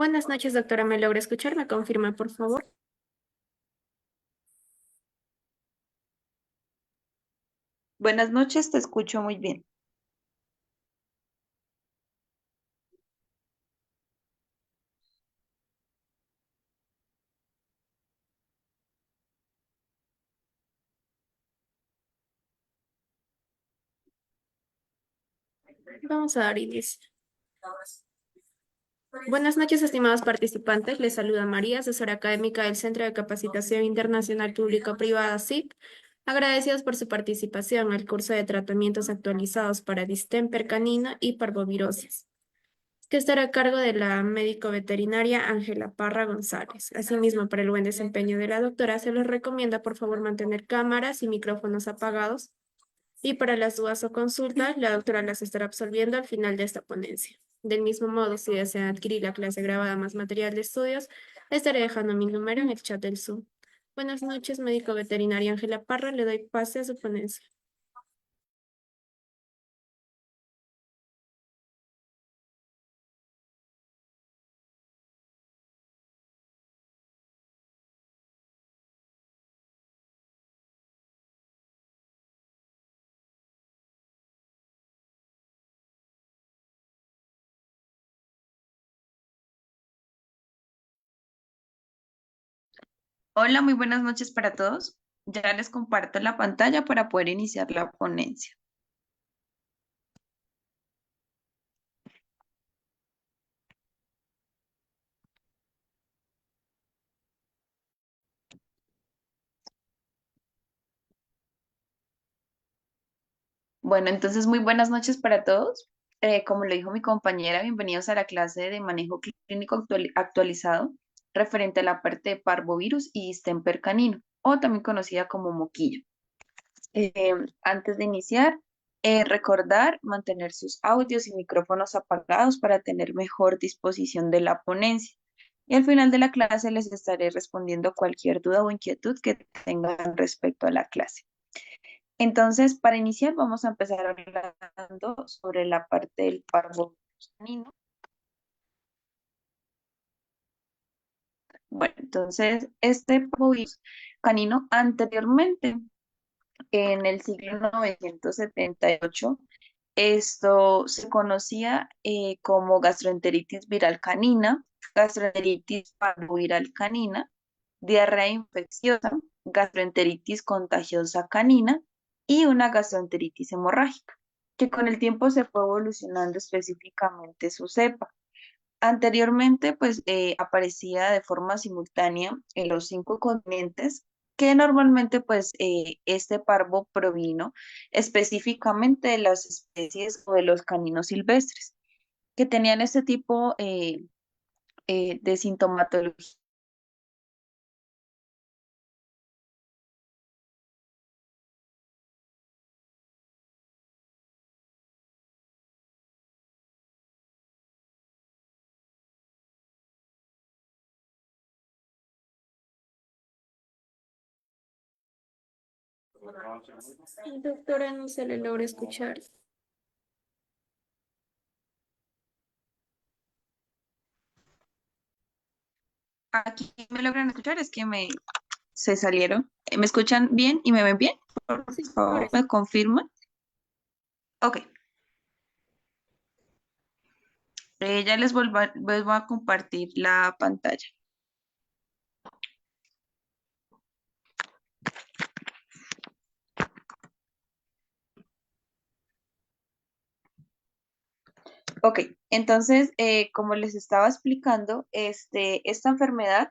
Buenas noches, doctora. ¿Me logra escuchar? ¿Me confirma, por favor? Buenas noches, te escucho muy bien. Vamos a dar inicio. Buenas noches, estimados participantes. Les saluda María, asesora académica del Centro de Capacitación Internacional Público-Privada CIP. Agradecidos por su participación en el curso de tratamientos actualizados para distemper canino y parvovirosis, que estará a cargo de la médico veterinaria Ángela Parra González. Asimismo, para el buen desempeño de la doctora, se les recomienda por favor mantener cámaras y micrófonos apagados. Y para las dudas o consultas, la doctora las estará absolviendo al final de esta ponencia. Del mismo modo, si desean adquirir la clase grabada más material de estudios, estaré dejando mi número en el chat del Zoom. Buenas noches, médico veterinario Ángela Parra, le doy pase a su ponencia. Hola, muy buenas noches para todos. Ya les comparto la pantalla para poder iniciar la ponencia. Bueno, entonces muy buenas noches para todos. Como lo dijo mi compañera, bienvenidos a la clase de manejo clínico actualizado referente a la parte de parvovirus y distemper canino, o también conocida como moquillo. Antes de iniciar, recordar mantener sus audios y micrófonos apagados para tener mejor disposición de la ponencia. Y al final de la clase les estaré respondiendo cualquier duda o inquietud que tengan respecto a la clase. Entonces, para iniciar, vamos a empezar hablando sobre la parte del parvo canino. Bueno, entonces, este parvovirus canino anteriormente, en el siglo 978, esto se conocía como gastroenteritis viral canina, gastroenteritis parvoviral canina, diarrea infecciosa, gastroenteritis contagiosa canina y una gastroenteritis hemorrágica, que con el tiempo se fue evolucionando específicamente su cepa. Anteriormente, pues aparecía de forma simultánea en los 5 continentes, que normalmente, pues, este parvo provino específicamente de las especies o de los caninos silvestres, que tenían este tipo de sintomatología. Doctora, no se le logra escuchar. Aquí me logran escuchar, es que se salieron. ¿Me escuchan bien y me ven bien? Por Sí, ahora favor, sí. ¿me confirman? Ok. Ya les vuelvo a compartir la pantalla. Ok, entonces, como les estaba explicando, esta enfermedad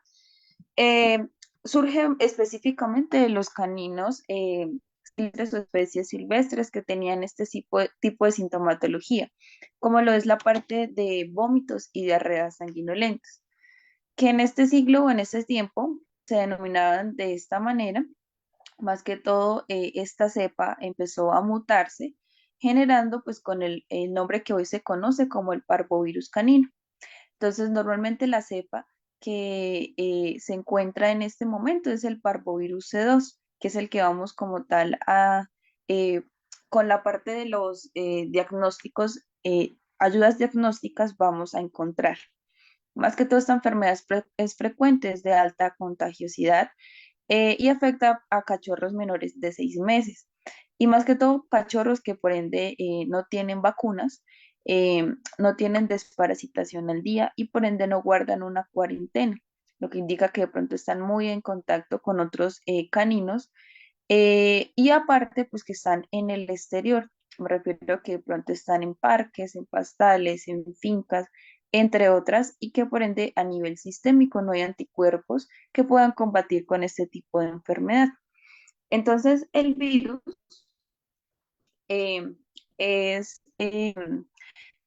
eh, surge específicamente de los caninos silvestres o especies silvestres que tenían este tipo de sintomatología, como lo es la parte de vómitos y diarreas sanguinolentas, que en este siglo o en este tiempo se denominaban de esta manera. Más que todo, esta cepa empezó a mutarse, generando pues con el nombre que hoy se conoce como el parvovirus canino. Entonces, normalmente la cepa que se encuentra en este momento es el parvovirus C2, que es el que vamos como tal eh, con la parte de los diagnósticos, ayudas diagnósticas vamos a encontrar. Más que todo esta enfermedad es frecuente, es de alta contagiosidad y afecta a cachorros menores de 6 meses. Y más que todo cachorros que por ende no tienen vacunas, no tienen desparasitación al día y por ende no guardan una cuarentena, lo que indica que de pronto están muy en contacto con otros caninos y aparte pues que están en el exterior. Me refiero a que de pronto están en parques, en pastales, en fincas, entre otras, y que por ende a nivel sistémico no hay anticuerpos que puedan combatir con este tipo de enfermedad. Entonces, el virus eh, es,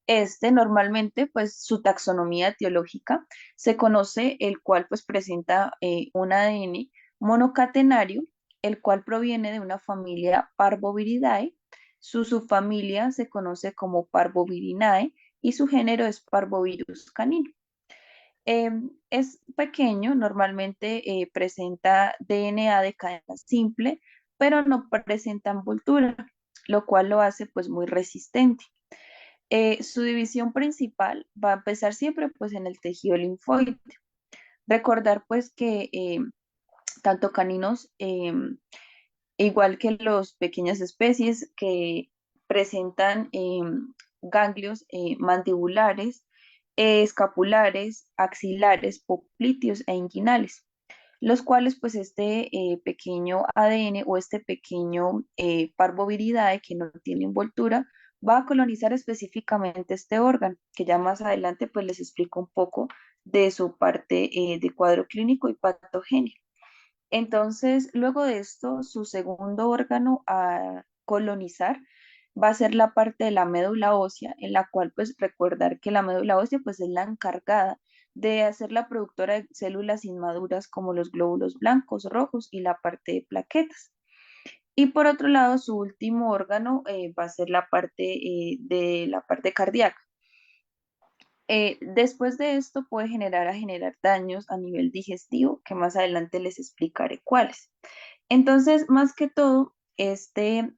este normalmente, pues su taxonomía etiológica se conoce, el cual pues presenta un ADN monocatenario, el cual proviene de una familia Parvoviridae. Su subfamilia se conoce como Parvovirinae y su género es Parvovirus canino. Es pequeño, normalmente presenta DNA de cadena simple, pero no presenta envoltura, lo cual lo hace pues muy resistente. Su división principal va a empezar siempre pues en el tejido linfoide. Recordar pues que tanto caninos, igual que las pequeñas especies que presentan ganglios mandibulares, escapulares, axilares, popliteos e inguinales, los cuales pues este pequeño ADN o este pequeño parvoviridae que no tiene envoltura va a colonizar específicamente este órgano, que ya más adelante pues les explico un poco de su parte de cuadro clínico y patogénico. Entonces, luego de esto, su segundo órgano a colonizar va a ser la parte de la médula ósea, en la cual pues recordar que la médula ósea pues es la encargada de hacer la productora de células inmaduras como los glóbulos blancos, rojos y la parte de plaquetas. Y por otro lado, su último órgano va a ser la parte de la parte cardíaca. Después de esto puede generar daños a nivel digestivo, que más adelante les explicaré cuáles. Entonces, más que todo, este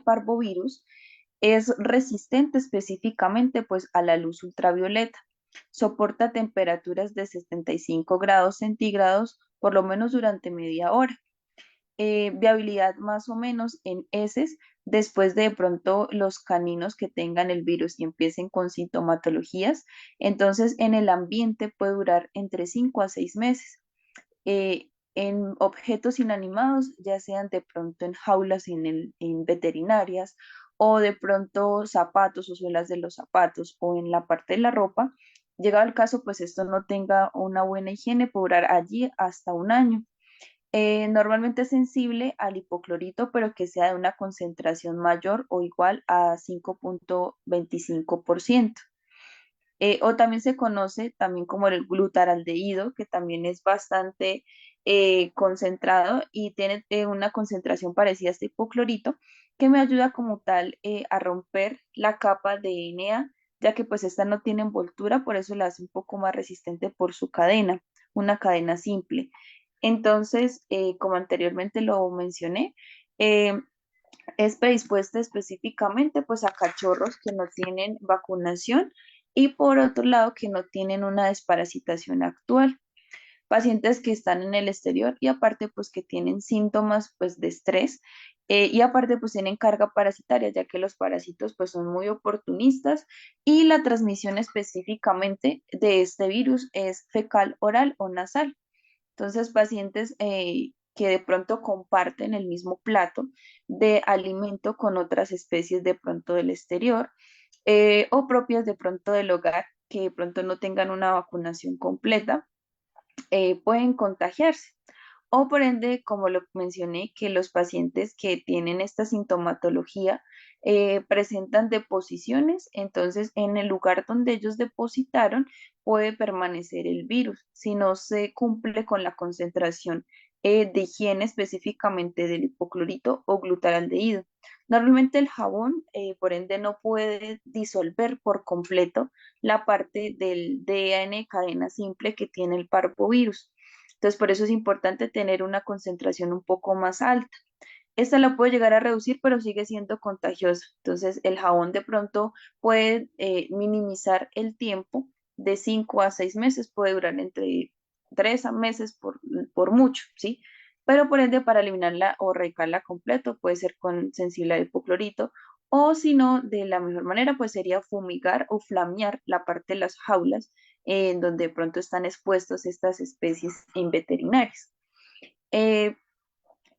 parvovirus es resistente específicamente pues, a la luz ultravioleta. Soporta temperaturas de 75 grados centígrados por lo menos durante media hora. Viabilidad más o menos en heces después de pronto los caninos que tengan el virus y empiecen con sintomatologías. Entonces, en el ambiente puede durar entre 5 a 6 meses en objetos inanimados, ya sean de pronto en jaulas en veterinarias o de pronto zapatos o suelas de los zapatos o en la parte de la ropa. Llegado el caso, pues esto no tenga una buena higiene, puede durar allí hasta un año. Normalmente es sensible al hipoclorito, pero que sea de una concentración mayor o igual a 5,25%. O también se conoce también como el glutaraldehído, que también es bastante concentrado y tiene una concentración parecida a este hipoclorito, que me ayuda como tal a romper la capa de DNA, ya que pues esta no tiene envoltura, por eso la hace un poco más resistente por su cadena, una cadena simple. Entonces, como anteriormente lo mencioné, eh, es predispuesta específicamente pues a cachorros que no tienen vacunación y por otro lado que no tienen una desparasitación actual, pacientes que están en el exterior y aparte pues que tienen síntomas pues de estrés y aparte pues tienen carga parasitaria ya que los parásitos pues son muy oportunistas y la transmisión específicamente de este virus es fecal, oral o nasal. Entonces, pacientes que de pronto comparten el mismo plato de alimento con otras especies de pronto del exterior o propias de pronto del hogar que de pronto no tengan una vacunación completa, pueden contagiarse. O por ende, como lo mencioné, que los pacientes que tienen esta sintomatología presentan deposiciones, entonces en el lugar donde ellos depositaron puede permanecer el virus si no se cumple con la concentración de higiene específicamente del hipoclorito o glutaraldehído. Normalmente el jabón, por ende, no puede disolver por completo la parte del DNA cadena simple que tiene el parvovirus. Entonces, por eso es importante tener una concentración un poco más alta. Esta la puede llegar a reducir, pero sigue siendo contagiosa. Entonces, el jabón de pronto puede minimizar el tiempo de 5 a 6 meses, puede durar entre 3 a meses por mucho, ¿sí? Pero por ende, para eliminarla o erradicarla completo, puede ser con sensible al hipoclorito, o si no, de la mejor manera, pues sería fumigar o flamear la parte de las jaulas en donde de pronto están expuestos estas especies en veterinarias. Eh,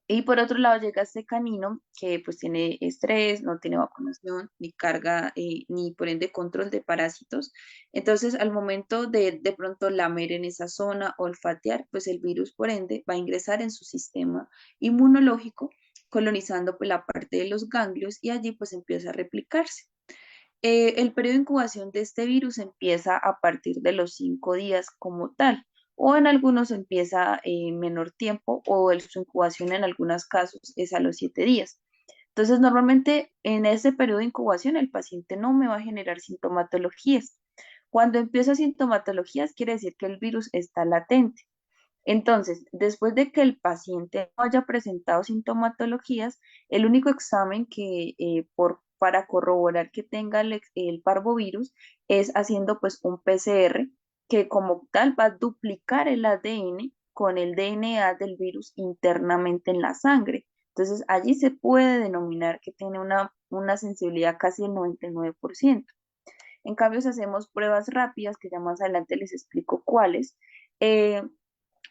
y por otro lado llega este canino que pues tiene estrés, no tiene vacunación, ni carga, ni por ende control de parásitos. Entonces al momento de pronto lamer en esa zona, olfatear, pues el virus por ende va a ingresar en su sistema inmunológico, colonizando pues la parte de los ganglios y allí pues empieza a replicarse. El periodo de incubación de este virus empieza a partir de los 5 días como tal, o en algunos empieza en menor tiempo, o su incubación en algunos casos es a los 7 días. Entonces, normalmente en ese periodo de incubación el paciente no me va a generar sintomatologías. Cuando empieza sintomatologías, quiere decir que el virus está latente. Entonces, después de que el paciente no haya presentado sintomatologías, el único examen que para corroborar que tenga el parvovirus es haciendo pues un PCR que como tal va a duplicar el ADN con el DNA del virus internamente en la sangre. Entonces, allí se puede denominar que tiene una sensibilidad casi del 99%. En cambio, si hacemos pruebas rápidas, que ya más adelante les explico cuáles, eh,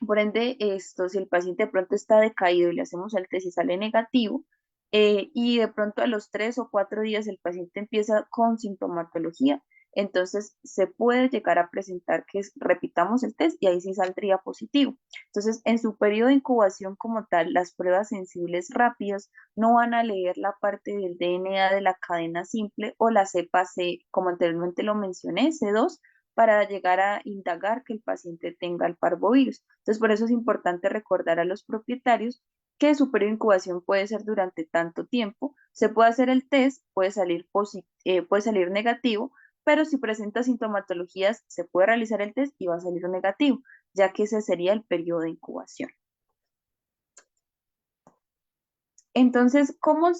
por ende, esto, si el paciente de pronto está decaído y le hacemos el test y sale negativo, y de pronto a los 3 o 4 días el paciente empieza con sintomatología, entonces se puede llegar a presentar que repitamos el test y ahí sí saldría positivo. Entonces, en su periodo de incubación como tal, las pruebas sensibles rápidas no van a leer la parte del DNA de la cadena simple o la cepa C, como anteriormente lo mencioné, C2, para llegar a indagar que el paciente tenga el parvovirus. Entonces, por eso es importante recordar a los propietarios que su periodo de incubación puede ser durante tanto tiempo. Se puede hacer el test, puede salir negativo, pero si presenta sintomatologías, se puede realizar el test y va a salir negativo, ya que ese sería el periodo de incubación. Entonces, ¿cómo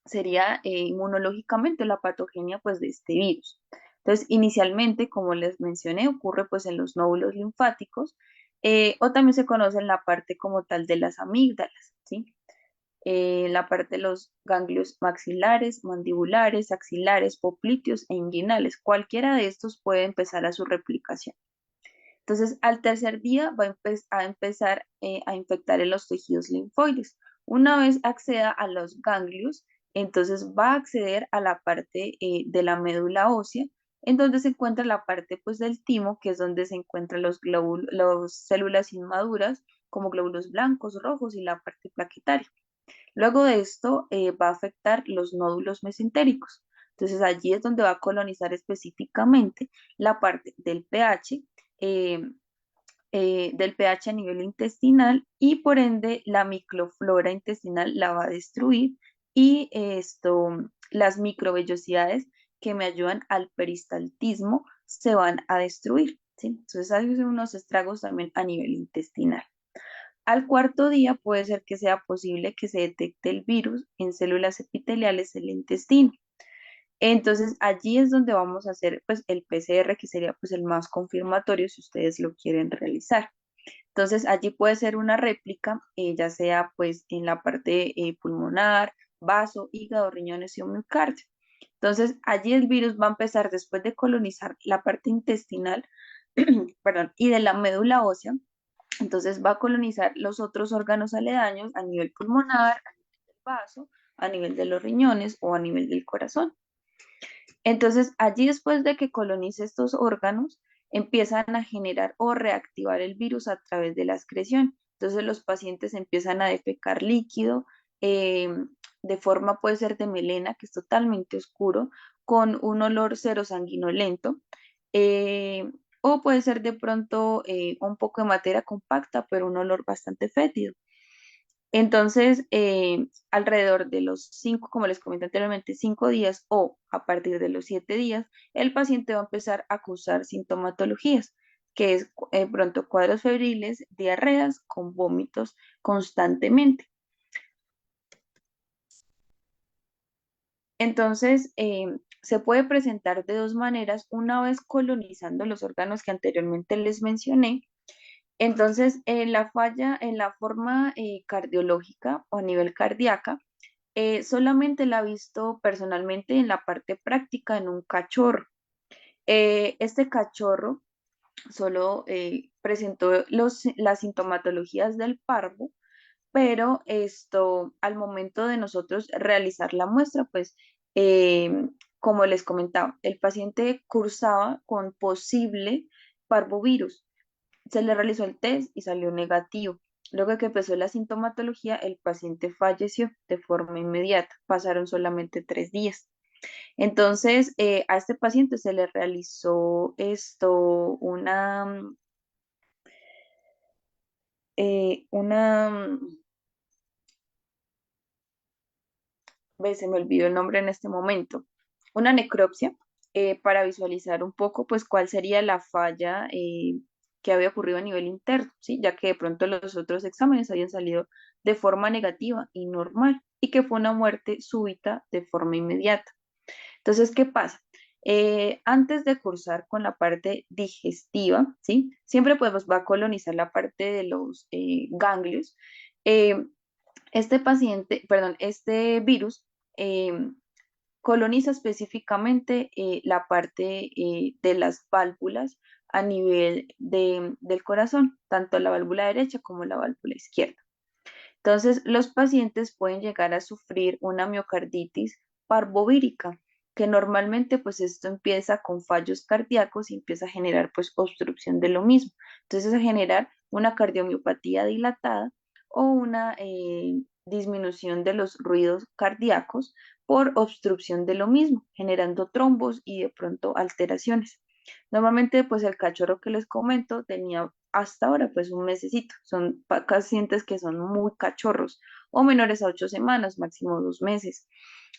sería inmunológicamente la patogenia pues, de este virus? Entonces, inicialmente, como les mencioné, ocurre pues en los nódulos linfáticos, o también se conoce en la parte como tal de las amígdalas, ¿sí? La parte de los ganglios maxilares, mandibulares, axilares, popliteos e inguinales. Cualquiera de estos puede empezar a su replicación. Entonces, al tercer día va a empezar a infectar en los tejidos linfoides. Una vez acceda a los ganglios, entonces va a acceder a la parte de la médula ósea, en donde se encuentra la parte pues, del timo, que es donde se encuentran los glóbulos, las células inmaduras, como glóbulos blancos, rojos y la parte plaquetaria. Luego de esto va a afectar los nódulos mesentéricos. Entonces allí es donde va a colonizar específicamente la parte eh, del pH a nivel intestinal y por ende la microflora intestinal la va a destruir y las microvellosidades que me ayudan al peristaltismo se van a destruir, ¿sí? Entonces hay unos estragos también a nivel intestinal. Al cuarto día puede ser que sea posible que se detecte el virus en células epiteliales del intestino. Entonces allí es donde vamos a hacer pues el PCR, que sería pues el más confirmatorio si ustedes lo quieren realizar. Entonces allí puede ser una réplica, ya sea pues en la parte pulmonar, vaso, hígado, riñones y miocardio. Entonces allí el virus va a empezar después de colonizar la parte intestinal, perdón, y de la médula ósea, entonces va a colonizar los otros órganos aledaños a nivel pulmonar, a nivel del vaso, a nivel de los riñones o a nivel del corazón. Entonces allí después de que colonice estos órganos, empiezan a generar o reactivar el virus a través de la excreción. Entonces los pacientes empiezan a defecar líquido, eh, de forma puede ser de melena, que es totalmente oscuro, con un olor serosanguinolento, eh, o puede ser de pronto un poco de materia compacta, pero un olor bastante fétido. Entonces, alrededor de los 5, como les comenté anteriormente, 5 días o a partir de los 7 días, el paciente va a empezar a acusar sintomatologías, que es pronto cuadros febriles, diarreas con vómitos constantemente. Entonces, se puede presentar de dos maneras, una vez colonizando los órganos que anteriormente les mencioné. Entonces, la falla en la forma cardiológica o a nivel cardíaca, solamente la he visto personalmente en la parte práctica en un cachorro. Este cachorro solo presentó las sintomatologías del parvo, pero esto al momento de nosotros realizar la muestra, pues como les comentaba, el paciente cursaba con posible parvovirus. Se le realizó el test y salió negativo. Luego de que empezó la sintomatología, el paciente falleció de forma inmediata. Pasaron solamente 3 días. Entonces, a este paciente se le realizó una, se me olvidó el nombre en este momento, una necropsia, para visualizar un poco, pues, cuál sería la falla que había ocurrido a nivel interno, ¿sí? Ya que de pronto los otros exámenes habían salido de forma negativa y normal, y que fue una muerte súbita de forma inmediata. Entonces, ¿qué pasa? Antes de cursar con la parte digestiva, ¿sí? Siempre pues va a colonizar la parte de los ganglios. Eh, este paciente, perdón, este virus eh, coloniza específicamente la parte de las válvulas a nivel del corazón, tanto la válvula derecha como la válvula izquierda. Entonces, los pacientes pueden llegar a sufrir una miocarditis parvovírica, que normalmente pues esto empieza con fallos cardíacos y empieza a generar pues obstrucción de lo mismo. Entonces, a generar una cardiomiopatía dilatada o una disminución de los ruidos cardíacos por obstrucción de lo mismo, generando trombos y de pronto alteraciones. Normalmente, pues el cachorro que les comento tenía hasta ahora pues un mesecito. Son pacientes que son muy cachorros o menores a 8 semanas, máximo 2 meses.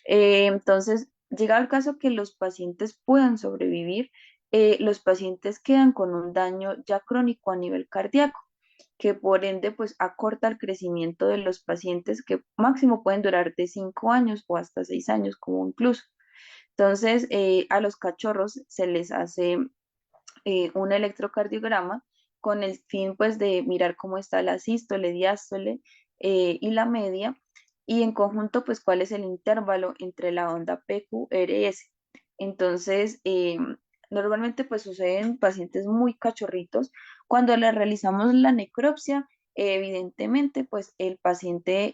Entonces, llega el caso que los pacientes puedan sobrevivir, los pacientes quedan con un daño ya crónico a nivel cardíaco, que por ende pues acorta el crecimiento de los pacientes que máximo pueden durar de 5 años o hasta 6 años como incluso. Entonces, a los cachorros se les hace un electrocardiograma con el fin pues de mirar cómo está la sístole, diástole y la media, y en conjunto pues cuál es el intervalo entre la onda PQRS. Entonces, normalmente pues sucede en pacientes muy cachorritos. Cuando le realizamos la necropsia, evidentemente pues el paciente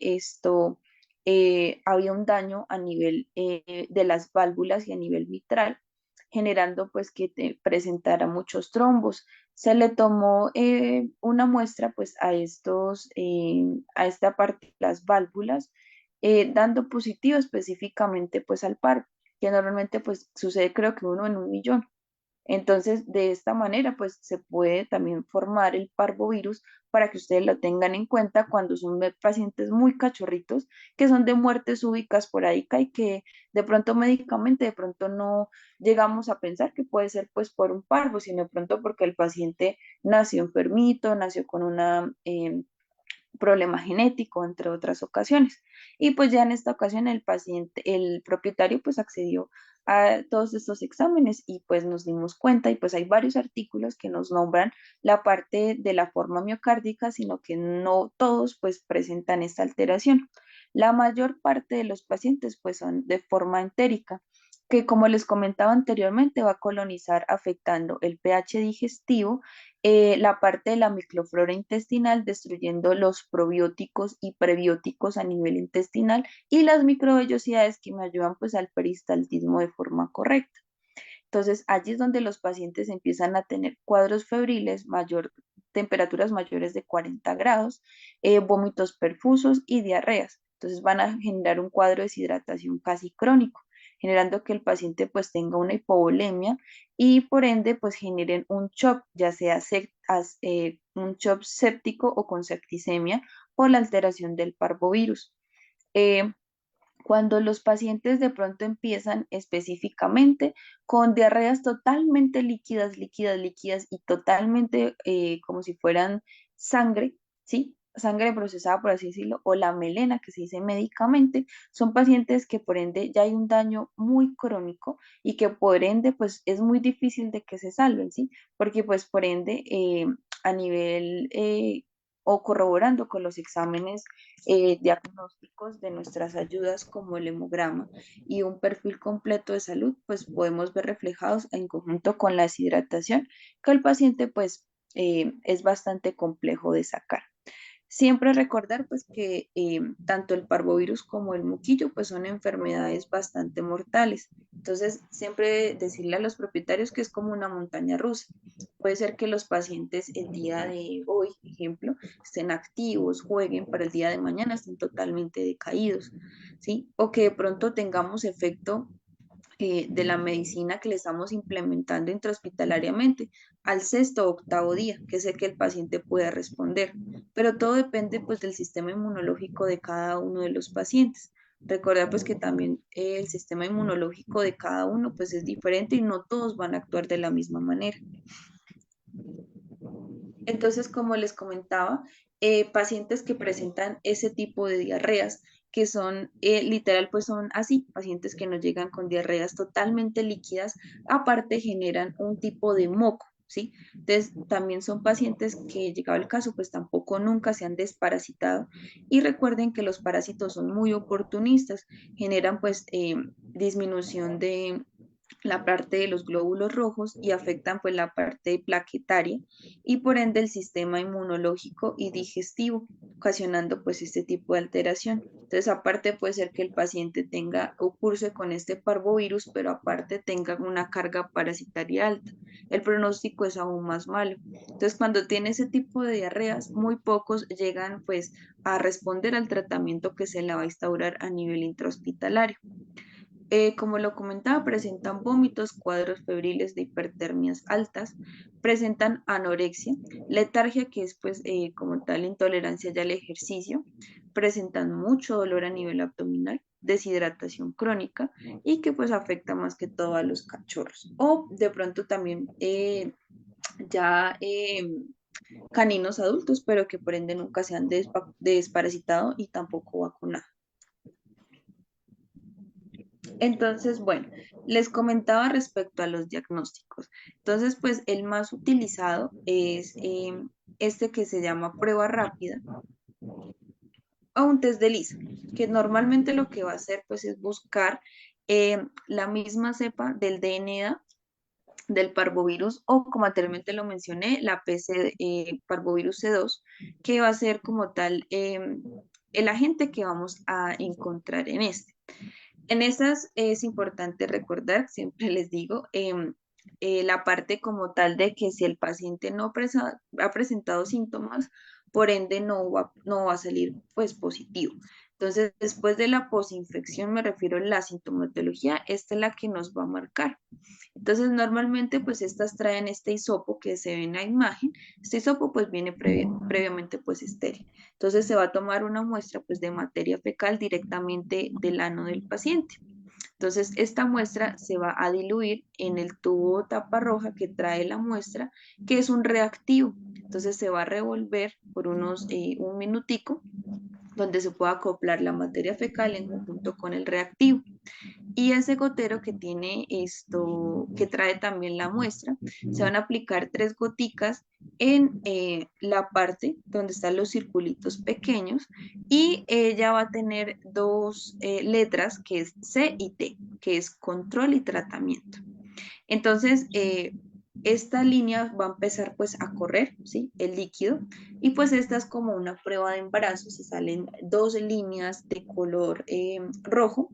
había un daño a nivel de las válvulas y a nivel mitral, generando pues que te presentara muchos trombos. Se le tomó una muestra pues a esta parte de las válvulas, dando positivo específicamente pues al paro, que normalmente pues sucede creo que uno en 1 millón. Entonces, de esta manera, pues se puede también formar el parvovirus para que ustedes lo tengan en cuenta cuando son pacientes muy cachorritos, que son de muertes súbitas esporádica y que de pronto médicamente, de pronto no llegamos a pensar que puede ser pues por un parvo, sino de pronto porque el paciente nació enfermito, nació con una problema genético, entre otras ocasiones. Y pues ya en esta ocasión el paciente, el propietario pues accedió a todos estos exámenes y pues nos dimos cuenta y pues hay varios artículos que nos nombran la parte de la forma miocárdica, sino que no todos pues presentan esta alteración. La mayor parte de los pacientes pues son de forma entérica, que como les comentaba anteriormente va a colonizar afectando el pH digestivo, la parte de la microflora intestinal, destruyendo los probióticos y prebióticos a nivel intestinal y las microvellosidades que me ayudan pues al peristaltismo de forma correcta. Entonces, allí es donde los pacientes empiezan a tener cuadros febriles, temperaturas mayores de 40 grados, vómitos perfusos y diarreas. Entonces, van a generar un cuadro de deshidratación casi crónico, generando que el paciente pues tenga una hipovolemia y por ende pues generen un shock, ya sea un shock séptico o con septicemia por la alteración del parvovirus. Eh, Cuando los pacientes de pronto empiezan específicamente con diarreas totalmente líquidas, líquidas, líquidas y totalmente como si fueran sangre, ¿sí? sangre procesada, por así decirlo, o la melena, que se dice médicamente, son pacientes que por ende ya hay un daño muy crónico y que por ende pues es muy difícil de que se salven, ¿sí? Porque pues por ende a nivel o corroborando con los exámenes diagnósticos de nuestras ayudas como el hemograma y un perfil completo de salud, pues podemos ver reflejados en conjunto con la deshidratación que el paciente pues es bastante complejo de sacar. Siempre recordar pues que tanto el parvovirus como el moquillo pues son enfermedades bastante mortales. Entonces, siempre decirle a los propietarios que es como una montaña rusa. Puede ser que los pacientes el día de hoy, ejemplo, estén activos, jueguen, para el día de mañana estén totalmente decaídos, ¿sí? O que de pronto tengamos efecto de la medicina que le estamos implementando intrahospitalariamente al sexto o octavo día, que sé que el paciente pueda responder. Pero todo depende pues del sistema inmunológico de cada uno de los pacientes. Recordar pues que también el sistema inmunológico de cada uno pues es diferente y no todos van a actuar de la misma manera. Entonces, como les comentaba, pacientes que presentan ese tipo de diarreas, que son literal, pues son así, pacientes que nos llegan con diarreas totalmente líquidas, aparte generan un tipo de moco, ¿sí? Entonces, también son pacientes que, llegado el caso, pues tampoco nunca se han desparasitado. Y recuerden que los parásitos son muy oportunistas, generan pues disminución de la parte de los glóbulos rojos y afectan pues la parte plaquetaria y por ende el sistema inmunológico y digestivo, ocasionando pues este tipo de alteración. Entonces, aparte puede ser que el paciente tenga o curse con este parvovirus, pero aparte tenga una carga parasitaria alta. El pronóstico es aún más malo. Entonces, cuando tiene ese tipo de diarreas, muy pocos llegan pues a responder al tratamiento que se le va a instaurar a nivel intrahospitalario. Como lo comentaba, presentan vómitos, cuadros febriles de hipertermias altas, presentan anorexia, letargia, que es pues como tal intolerancia ya al ejercicio, presentan mucho dolor a nivel abdominal, deshidratación crónica y que pues afecta más que todo a los cachorros. O de pronto también ya caninos adultos, pero que por ende nunca se han desparasitado y tampoco vacunado. Entonces, bueno, les comentaba respecto a los diagnósticos. Entonces, pues el más utilizado es este que se llama prueba rápida o un test de Lisa, que normalmente lo que va a hacer pues es buscar la misma cepa del DNA del parvovirus o como anteriormente lo mencioné, la PC, parvovirus C2, que va a ser como tal el agente que vamos a encontrar en este. En esas es importante recordar, siempre les digo, la parte como tal de que si el paciente no ha presentado síntomas, por ende no va a salir pues positivo. Entonces, después de la posinfección, me refiero a la sintomatología, esta es la que nos va a marcar. Entonces, normalmente, pues estas traen este hisopo que se ve en la imagen. Este hisopo, pues viene previamente, pues estéril. Entonces, se va a tomar una muestra, pues de materia fecal directamente del ano del paciente. Entonces, esta muestra se va a diluir en el tubo tapa roja que trae la muestra, que es un reactivo. Entonces, se va a revolver por unos un minutico, donde se pueda acoplar la materia fecal en conjunto con el reactivo. Y ese gotero que tiene esto, que trae también la muestra, se van a aplicar 3 goticas en la parte donde están los circulitos pequeños y ella va a tener dos letras que es C y T, que es control y tratamiento. Entonces, esta línea va a empezar pues a correr, ¿sí? El líquido. Y pues esta es como una prueba de embarazo, se salen 2 líneas de color rojo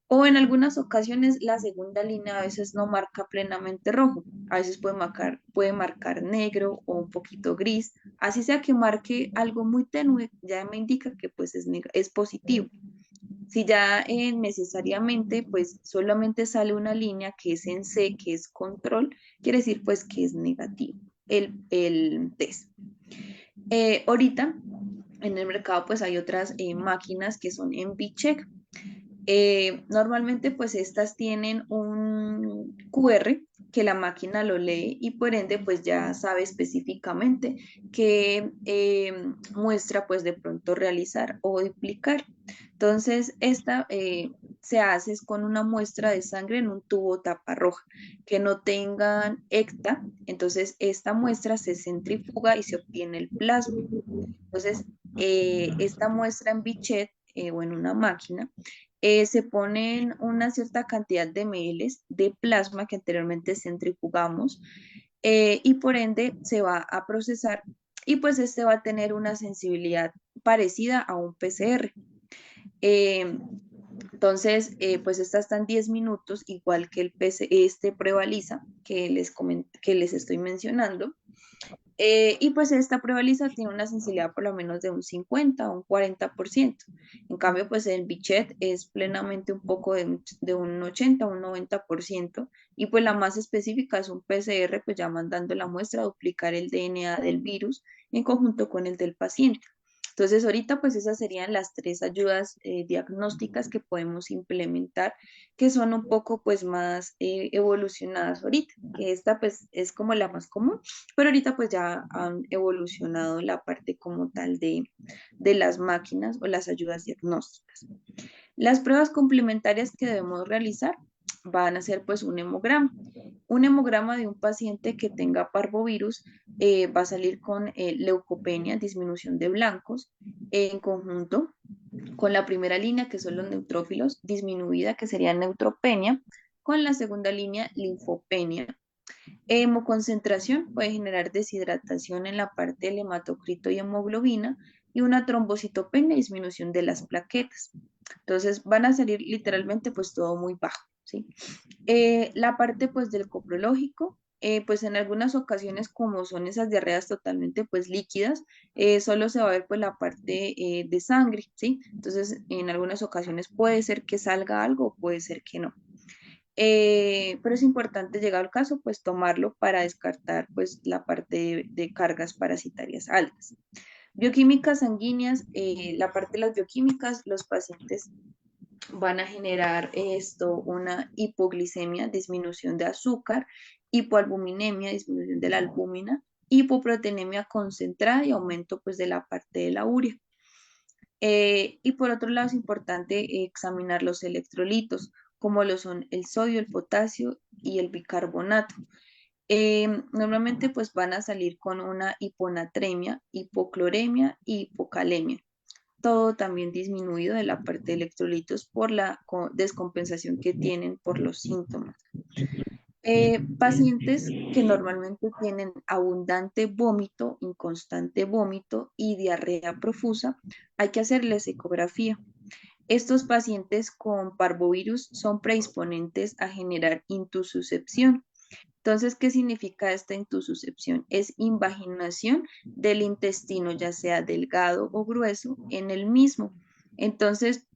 o en algunas ocasiones la segunda línea a veces no marca plenamente rojo, a veces puede marcar negro o un poquito gris, así sea que marque algo muy tenue, ya me indica que pues es positivo. Si ya necesariamente pues solamente sale una línea que es en C, que es control, quiere decir pues que es negativo el test. Ahorita en el mercado pues hay otras máquinas que son en Check. Normalmente pues estas tienen un QR, que la máquina lo lee y por ende pues ya sabe específicamente qué muestra pues de pronto realizar o duplicar. Entonces, esta se hace es con una muestra de sangre en un tubo tapa roja que no tengan ECTA. Entonces, esta muestra se centrifuga y se obtiene el plasma. Entonces, esta muestra en bichet o en una máquina, se ponen una cierta cantidad de ml de plasma que anteriormente centrifugamos, y por ende se va a procesar y pues este va a tener una sensibilidad parecida a un PCR. Eh, entonces, pues esta está en 10 minutos, igual que este prueba lisa que les estoy mencionando. Y pues esta prueba lisa tiene una sensibilidad por lo menos de un 50 o un 40%. En cambio, pues el Bichet es plenamente un poco de un 80 o un 90%. Y pues la más específica es un PCR, pues ya mandando la muestra a duplicar el DNA del virus en conjunto con el del paciente. Entonces, ahorita pues esas serían las tres ayudas diagnósticas que podemos implementar, que son un poco pues más evolucionadas ahorita, que esta pues es como la más común, pero ahorita pues ya han evolucionado la parte como tal de las máquinas o las ayudas diagnósticas. Las pruebas complementarias que debemos realizar van a ser pues un hemograma. Un hemograma de un paciente que tenga parvovirus va a salir con leucopenia, disminución de blancos, en conjunto con la primera línea, que son los neutrófilos, disminuida, que sería neutropenia, con la segunda línea, linfopenia. Hemoconcentración puede generar deshidratación en la parte del hematocrito y hemoglobina y una trombocitopenia, disminución de las plaquetas. Entonces van a salir literalmente pues todo muy bajo, ¿sí? La parte pues del coprológico, pues en algunas ocasiones como son esas diarreas totalmente pues líquidas, solo se va a ver pues la parte de sangre, ¿sí? Entonces en algunas ocasiones puede ser que salga algo o puede ser que no. Pero es importante, llegado al caso, pues tomarlo para descartar pues la parte de cargas parasitarias altas. Bioquímicas sanguíneas, la parte de las bioquímicas, los pacientes van a generar esto, una hipoglicemia, disminución de azúcar, hipoalbuminemia, disminución de la albúmina, hipoproteinemia concentrada y aumento pues de la parte de la urea. Y por otro lado es importante examinar los electrolitos, como lo son el sodio, el potasio y el bicarbonato. Normalmente pues van a salir con una hiponatremia, hipocloremia y hipocalemia. Todo también disminuido de la parte de electrolitos por la descompensación que tienen por los síntomas. Pacientes que normalmente tienen abundante vómito, inconstante vómito y diarrea profusa, hay que hacerles ecografía. Estos pacientes con parvovirus son predisponentes a generar intususcepción. Entonces, ¿qué significa esta intususcepción? Es invaginación del intestino, ya sea delgado o grueso, en el mismo. Entonces,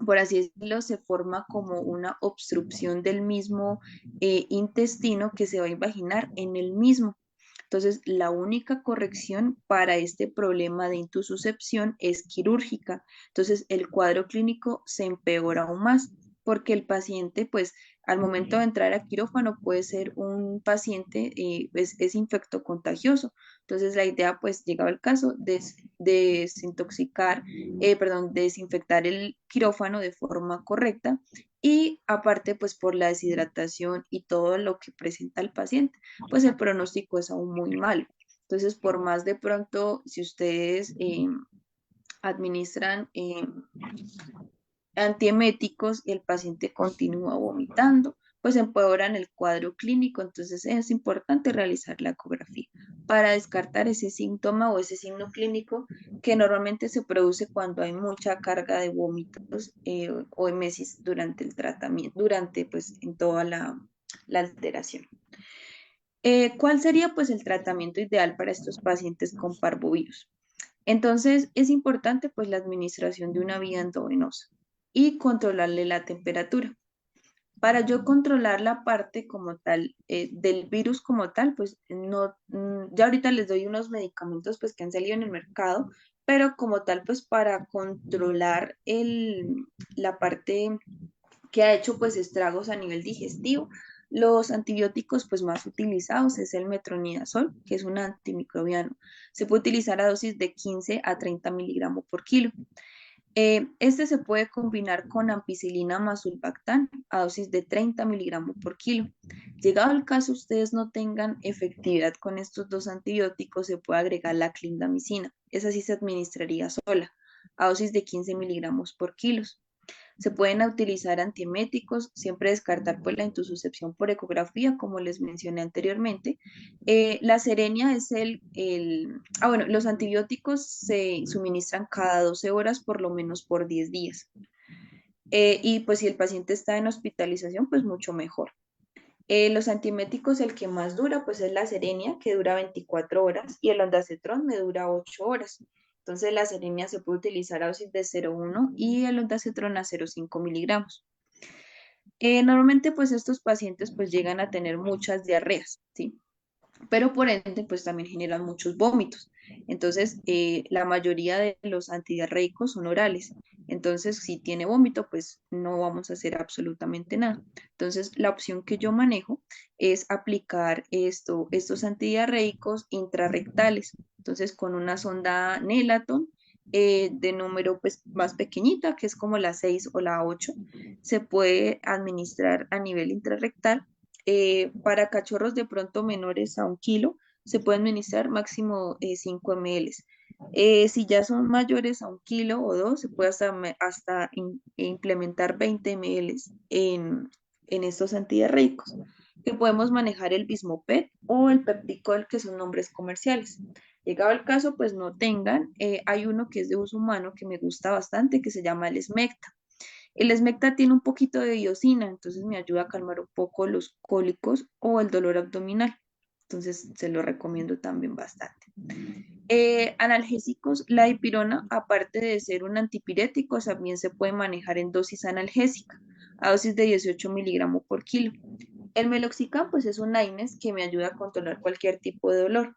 por así decirlo, se forma como una obstrucción del mismo intestino que se va a invaginar en el mismo. Entonces, la única corrección para este problema de intususcepción es quirúrgica. Entonces, el cuadro clínico se empeora aún más porque el paciente, pues, al momento de entrar a quirófano puede ser un paciente, es infectocontagioso. Entonces, la idea, pues, llegado el caso, desintoxicar, perdón, desinfectar el quirófano de forma correcta y aparte, pues, por la deshidratación y todo lo que presenta el paciente, pues el pronóstico es aún muy malo. Entonces, por más de pronto, si ustedes administran antieméticos y el paciente continúa vomitando, pues empeoran el cuadro clínico. Entonces es importante realizar la ecografía para descartar ese síntoma o ese signo clínico que normalmente se produce cuando hay mucha carga de vómitos o emesis durante el tratamiento, durante pues en toda la alteración. ¿Cuál sería pues el tratamiento ideal para estos pacientes con parvovirus? Entonces, es importante pues la administración de una vía endovenosa y controlarle la temperatura. Para yo controlar la parte como tal del virus como tal, pues no, ya ahorita les doy unos medicamentos pues que han salido en el mercado, pero como tal pues para controlar la parte que ha hecho pues estragos a nivel digestivo, Los antibióticos pues más utilizados es el metronidazol, que es un antimicrobiano. Se puede utilizar a dosis de 15 a 30 miligramos por kilo. Este se puede combinar con ampicilina más sulbactam a dosis de 30 miligramos por kilo. Llegado el caso ustedes no tengan efectividad con estos dos antibióticos, se puede agregar la clindamicina. Esa sí se administraría sola, a dosis de 15 miligramos por kilo. Se pueden utilizar antieméticos, siempre descartar pues la intususcepción por ecografía, como les mencioné anteriormente. La serenia es bueno, los antibióticos se suministran cada 12 horas por lo menos por 10 días. Y pues si el paciente está en hospitalización, pues mucho mejor. Los antieméticos, el que más dura, pues es la Serenia, que dura 24 horas, y el ondansetron me dura 8 horas. Entonces, la Serenia se puede utilizar a dosis de 0,1 y el ondansetron a 0,5 miligramos. Normalmente, pues estos pacientes pues llegan a tener muchas diarreas, ¿sí? Pero por ende, pues también generan muchos vómitos. Entonces, la mayoría de los antidiarreicos son orales. Entonces, si tiene vómito, pues no vamos a hacer absolutamente nada. Entonces, la opción que yo manejo es aplicar estos antidiarreicos intrarrectales. Entonces, con una sonda Nelaton de número pues, más pequeñita, que es como la 6 o la 8, se puede administrar a nivel intrarrectal. Para cachorros de pronto menores a 1 kilo, se puede administrar máximo 5 ml. Si ya son mayores a 1 kilo o dos, se puede implementar 20 ml en estos antidiarreicos, que podemos manejar el Bismopet o el Pepticol, que son nombres comerciales. Llegado el caso, pues no tengan. Hay uno que es de uso humano que me gusta bastante, que se llama el Smecta. El Smecta tiene un poquito de iosina, entonces me ayuda a calmar un poco los cólicos o el dolor abdominal. Entonces se lo recomiendo también bastante. Analgésicos, la dipirona, aparte de ser un antipirético, también se puede manejar en dosis analgésica, a dosis de 18 miligramos por kilo. El meloxicam, pues es un AINES que me ayuda a controlar cualquier tipo de dolor.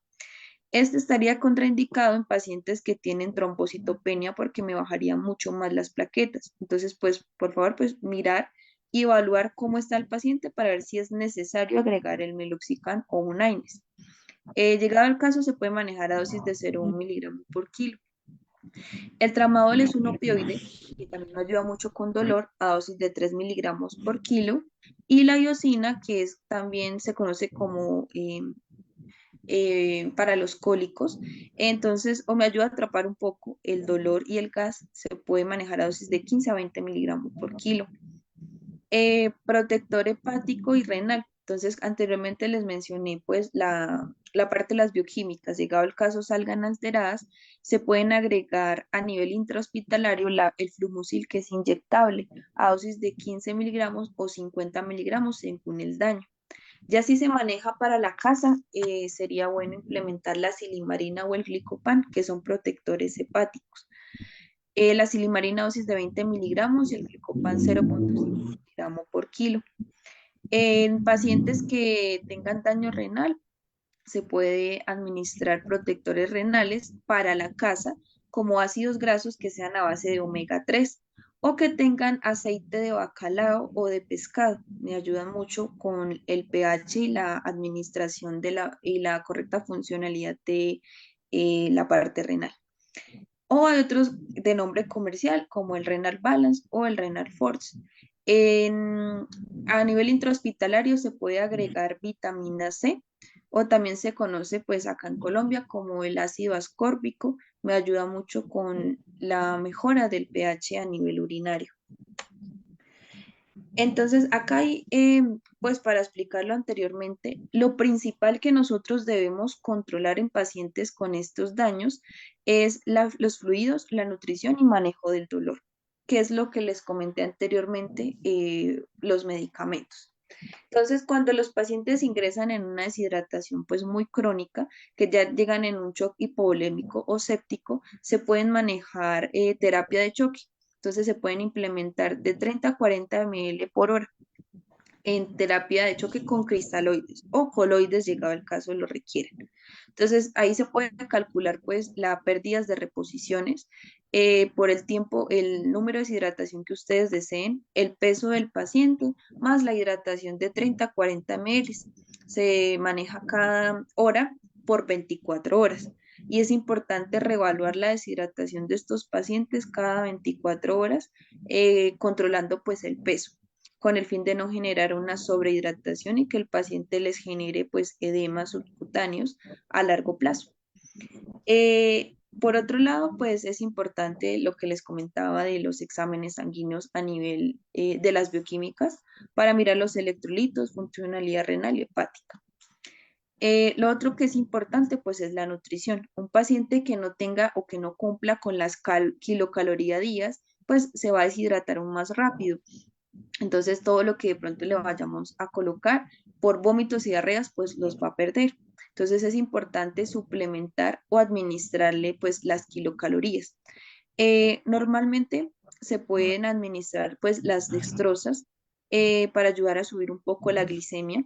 Este estaría contraindicado en pacientes que tienen trombocitopenia porque me bajaría mucho más las plaquetas. Entonces, pues, por favor, pues mirar y evaluar cómo está el paciente para ver si es necesario agregar el meloxicam o un AINES. Llegado al caso, se puede manejar a dosis de 0,1 miligramos por kilo. El tramadol es un opioide que también ayuda mucho con dolor a dosis de 3 miligramos por kilo. Y la iosina, que también se conoce como para los cólicos. Entonces, o me ayuda a atrapar un poco el dolor y el gas, se puede manejar a dosis de 15 a 20 miligramos por kilo. Protector hepático y renal. Entonces, anteriormente les mencioné pues la parte de las bioquímicas. Llegado el caso salgan alteradas, se pueden agregar a nivel intrahospitalario el Flumucil, que es inyectable, a dosis de 15 miligramos o 50 miligramos según el daño. Ya si se maneja para la casa, sería bueno implementar la silimarina o el glicopan, que son protectores hepáticos. La silimarina dosis de 20 miligramos y el glicopan 0,5 miligramos por kilo. En pacientes que tengan daño renal, se puede administrar protectores renales para la casa, como ácidos grasos que sean a base de omega 3 o que tengan aceite de bacalao o de pescado. Me ayudan mucho con el pH y la administración y la correcta funcionalidad de la parte renal. O hay otros de nombre comercial como el Renal Balance o el Renal Force. A nivel intrahospitalario se puede agregar vitamina C o también se conoce pues acá en Colombia como el ácido ascórbico. Me ayuda mucho con la mejora del pH a nivel urinario. Entonces, acá hay, pues para explicarlo anteriormente, lo principal que nosotros debemos controlar en pacientes con estos daños es los fluidos, la nutrición y manejo del dolor, que es lo que les comenté anteriormente, los medicamentos. Entonces, cuando los pacientes ingresan en una deshidratación pues muy crónica, que ya llegan en un shock hipovolémico o séptico, se pueden manejar terapia de choque. Entonces se pueden implementar de 30 a 40 ml por hora. en terapia de choque con cristaloides o coloides, llegado el caso lo requieren. Entonces, ahí se puede calcular pues las pérdidas de reposiciones por el tiempo, el número de deshidratación que ustedes deseen, el peso del paciente, más la hidratación de 30 a 40 ml. Se maneja cada hora por 24 horas. Y es importante reevaluar la deshidratación de estos pacientes cada 24 horas, controlando pues el peso, con el fin de no generar una sobrehidratación y que el paciente les genere pues edemas subcutáneos a largo plazo. Por otro lado, pues es importante lo que les comentaba de los exámenes sanguíneos a nivel de las bioquímicas para mirar los electrolitos, funcionalidad renal y hepática. Lo otro que es importante, pues, es la nutrición. Un paciente que no tenga o que no cumpla con las kilocalorías días, pues se va a deshidratar aún más rápido. Entonces, todo lo que de pronto le vayamos a colocar por vómitos y diarreas, pues los va a perder. Entonces, es importante suplementar o administrarle, pues, las kilocalorías. Normalmente se pueden administrar, pues, las dextrosas para ayudar a subir un poco la glicemia.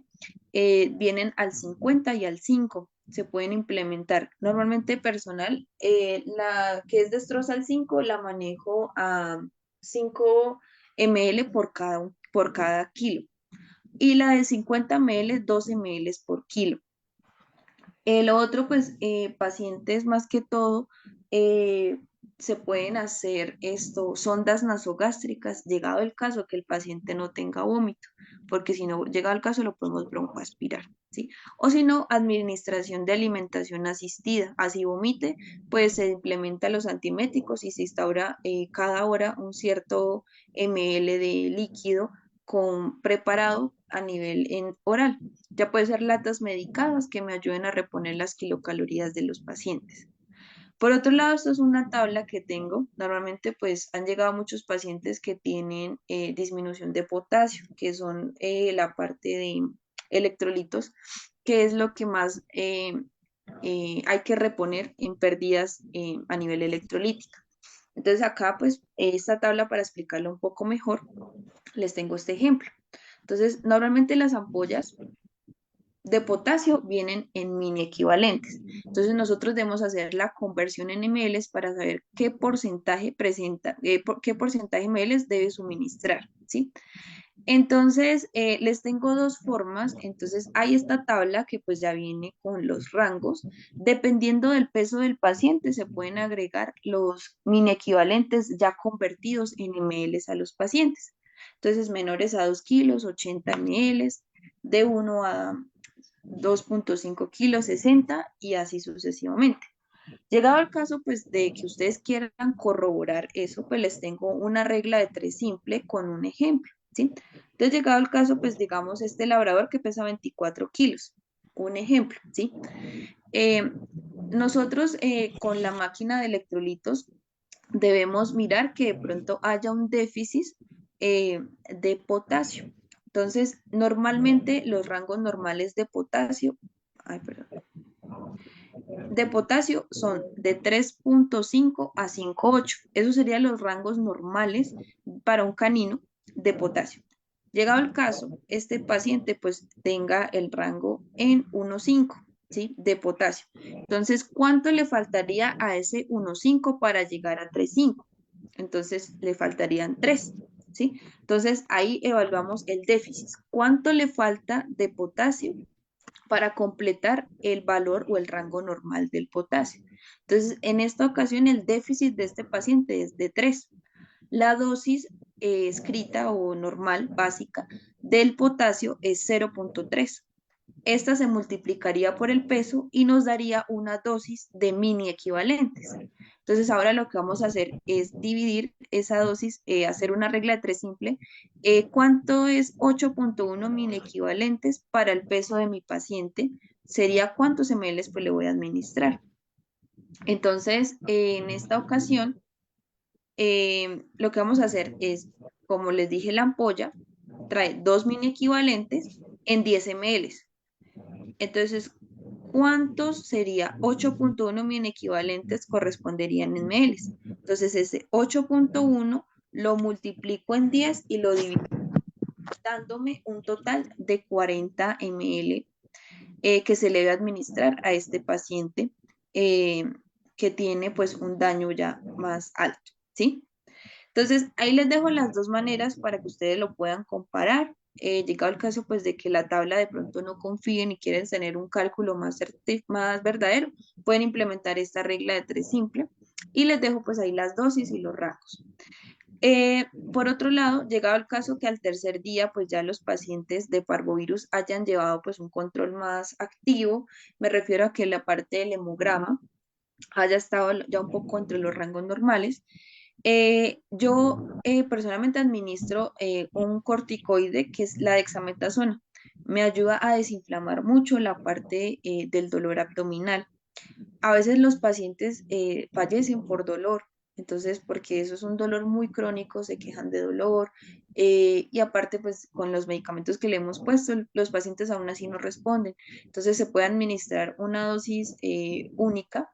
Vienen al 50 y al 5. Se pueden implementar. Normalmente personal, la que es dextrosa al 5 la manejo a 5 ml por cada kilo. Y la de 50 ml, 12 ml por kilo. Lo otro, pues, pacientes más que todo, eh, se pueden hacer esto, sondas nasogástricas, llegado el caso que el paciente no tenga vómito, porque si no llega el caso lo podemos broncoaspirar, ¿sí? O si no, administración de alimentación asistida, así vomite, pues se implementa los antiméticos y se instaura cada hora un cierto ml de líquido con preparado a nivel oral. Ya puede ser latas medicadas que me ayuden a reponer las kilocalorías de los pacientes. Por otro lado, esto es una tabla que tengo. Normalmente, pues han llegado muchos pacientes que tienen disminución de potasio, que son la parte de electrolitos, que es lo que más hay que reponer en pérdidas a nivel electrolítico. Entonces acá, pues, esta tabla para explicarlo un poco mejor, les tengo este ejemplo. Entonces, normalmente las ampollas de potasio vienen en mini equivalentes. Entonces nosotros debemos hacer la conversión en ml para saber qué porcentaje presenta, qué porcentaje ml debe suministrar, ¿sí? Entonces, les tengo dos formas. Entonces, hay esta tabla que pues ya viene con los rangos. Dependiendo del peso del paciente, se pueden agregar los mini equivalentes ya convertidos en ml a los pacientes. Entonces, menores a 2 kilos, 80 ml, de 1 a 2,5 kilos, 60 y así sucesivamente. Llegado al caso, pues, de que ustedes quieran corroborar eso, pues les tengo una regla de 3 simple con un ejemplo, ¿sí? Entonces, llegado al caso, pues, digamos, este labrador que pesa 24 kilos, un ejemplo, ¿sí? Eh, nosotros con la máquina de electrolitos debemos mirar que de pronto haya un déficit de potasio. Entonces, normalmente los rangos normales de potasio, ay, perdón, de potasio son de 3,5 a 5,8. Esos serían los rangos normales para un canino de potasio. Llegado el caso, este paciente pues tenga el rango en 1,5, ¿sí? De potasio. Entonces, ¿cuánto le faltaría a ese 1,5 para llegar a 3,5? Entonces, le faltarían 3, ¿sí? Entonces, ahí evaluamos el déficit. ¿Cuánto le falta de potasio para completar el valor o el rango normal del potasio? Entonces, en esta ocasión, el déficit de este paciente es de 3. La dosis escrita o normal, básica, del potasio es 0,3. Esta se multiplicaría por el peso y nos daría una dosis de mini equivalentes. Entonces ahora lo que vamos a hacer es dividir esa dosis, hacer una regla de 3 simple. ¿Cuánto es 8,1 mini equivalentes para el peso de mi paciente? Sería cuántos ml pues le voy a administrar. Entonces, en esta ocasión, lo que vamos a hacer es, como les dije, la ampolla trae 2 mini equivalentes en 10 ml. Entonces, ¿cuántos sería 8,1 mini equivalentes corresponderían en ml? Entonces, ese 8,1 lo multiplico en 10 y lo divido. dándome un total de 40 ml que se le debe administrar a este paciente eh, que tiene pues un daño ya más alto, ¿sí? Entonces, ahí les dejo las dos maneras para que ustedes lo puedan comparar. Llegado el caso, pues, de que la tabla de pronto no confíen y quieren tener un cálculo más verdadero, pueden implementar esta regla de tres simple. Y les dejo, pues, ahí las dosis y los rangos. Por otro lado, llegado el caso que al tercer día, pues ya los pacientes de parvovirus hayan llevado pues un control más activo, me refiero a que la parte del hemograma haya estado ya un poco entre los rangos normales. Yo personalmente administro un corticoide que es la dexametasona. Me ayuda a desinflamar mucho la parte del dolor abdominal. A veces los pacientes fallecen por dolor, entonces porque eso es un dolor muy crónico, se quejan de dolor y aparte pues con los medicamentos que le hemos puesto, los pacientes aún así no responden. Entonces se puede administrar una dosis única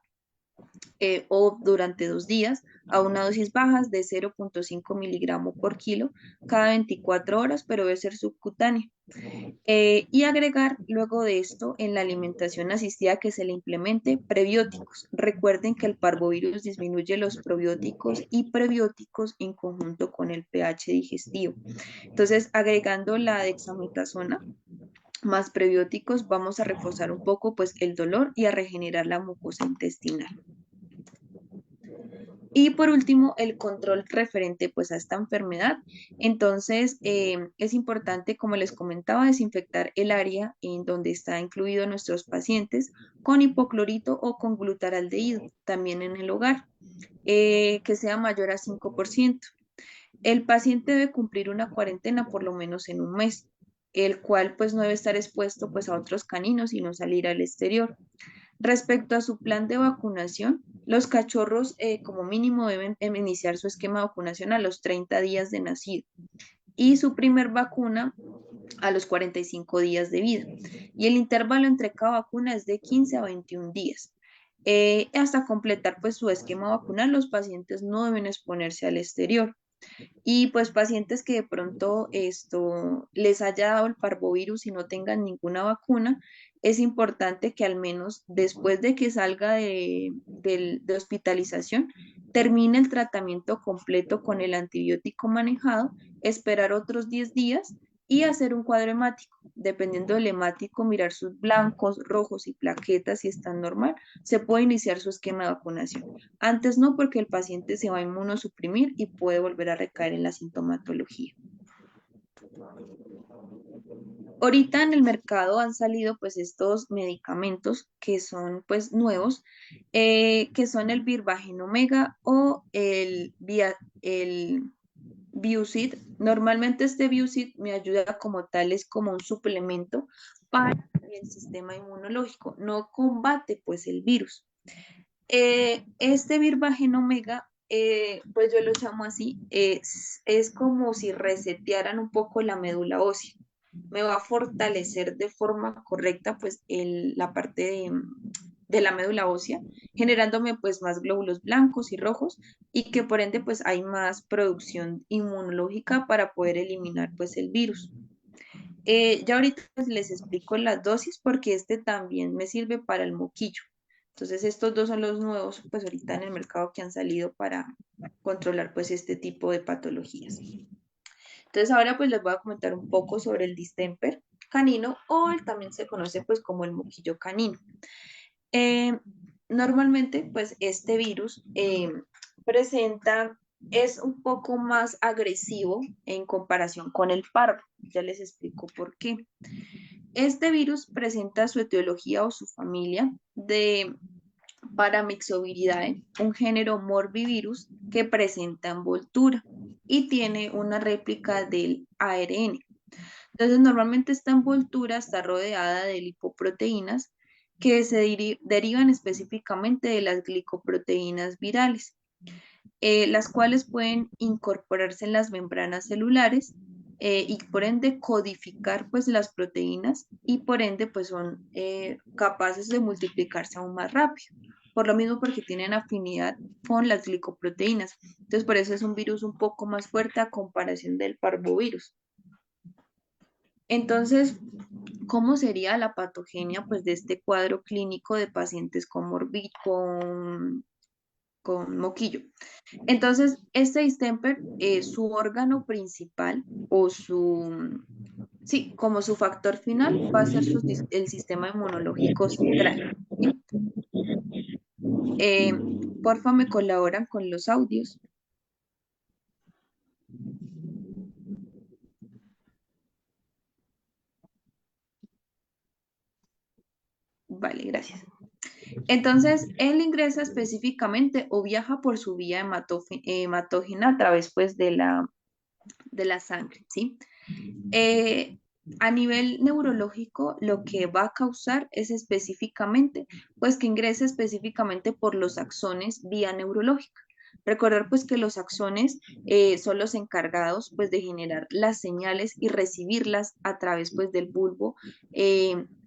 o durante 2 días a una dosis baja de 0,5 miligramos por kilo cada 24 horas, pero debe ser subcutánea. Y agregar luego de esto en la alimentación asistida que se le implemente prebióticos. Recuerden que el parvovirus disminuye los probióticos y prebióticos en conjunto con el pH digestivo. Entonces, agregando la dexametasona más prebióticos, vamos a reforzar un poco pues el dolor y a regenerar la mucosa intestinal. Y por último, el control referente pues a esta enfermedad. Entonces, es importante, como les comentaba, desinfectar el área en donde está incluido nuestros pacientes con hipoclorito o con glutaraldehído, también en el hogar, que sea mayor a 5%. El paciente debe cumplir una cuarentena por lo menos en un mes, el cual pues no debe estar expuesto pues a otros caninos y no salir al exterior. Respecto a su plan de vacunación, los cachorros como mínimo deben iniciar su esquema de vacunación a los 30 días de nacido y su primer vacuna a los 45 días de vida. Y el intervalo entre cada vacuna es de 15 a 21 días. Hasta completar pues su esquema vacunal, los pacientes no deben exponerse al exterior. Y pues pacientes que de pronto esto les haya dado el parvovirus y no tengan ninguna vacuna, es importante que al menos después de que salga de hospitalización, termine el tratamiento completo con el antibiótico manejado, esperar otros 10 días y hacer un cuadro hemático. Dependiendo del hemático, mirar sus blancos, rojos y plaquetas si están normal, se puede iniciar su esquema de vacunación. Antes no, porque el paciente se va a inmunosuprimir y puede volver a recaer en la sintomatología. Ahorita en el mercado han salido pues estos medicamentos que son pues nuevos, que son el Virbagen Omega o el Biucid. Normalmente este Biucid me ayuda como tal, es como un suplemento para el sistema inmunológico, no combate pues el virus. Este Virbagen Omega, pues yo lo llamo así, es como si resetearan un poco la médula ósea. Me va a fortalecer de forma correcta pues la parte de la médula ósea, generándome pues más glóbulos blancos y rojos y que por ende pues hay más producción inmunológica para poder eliminar pues el virus. Ya ahorita pues, les explico las dosis porque este también me sirve para el moquillo. Entonces estos dos son los nuevos pues ahorita en el mercado que han salido para controlar pues este tipo de patologías. Entonces ahora pues les voy a comentar un poco sobre el distemper canino o también se conoce pues como el moquillo canino. Eh, Normalmente pues este virus presenta, es un poco más agresivo en comparación con el parvo. Ya les explico por qué. Este virus presenta su etiología o su familia de Paramyxoviridae, un género morbivirus que presenta envoltura y tiene una réplica del ARN. Entonces, normalmente esta envoltura está rodeada de lipoproteínas que se derivan específicamente de las glicoproteínas virales, las cuales pueden incorporarse en las membranas celulares y por ende codificar pues las proteínas y por ende pues son capaces de multiplicarse aún más rápido. Por lo mismo porque tienen afinidad con las glicoproteínas. Entonces por eso es un virus un poco más fuerte a comparación del parvovirus. Entonces, ¿cómo sería la patogenia pues, de este cuadro clínico de pacientes con moquillo? Entonces, este distemper, su órgano principal o sí, como su factor final va a ser el sistema inmunológico central. ¿Sí? Eh, Porfa, me colaboran con los audios. Vale, gracias. Entonces, él ingresa específicamente o viaja por su vía hematógena a través pues, de la sangre, ¿sí? Eh, a nivel neurológico, lo que va a causar es específicamente, pues que ingrese específicamente por los axones vía neurológica. Recordar pues que los axones son los encargados pues de generar las señales y recibirlas a través pues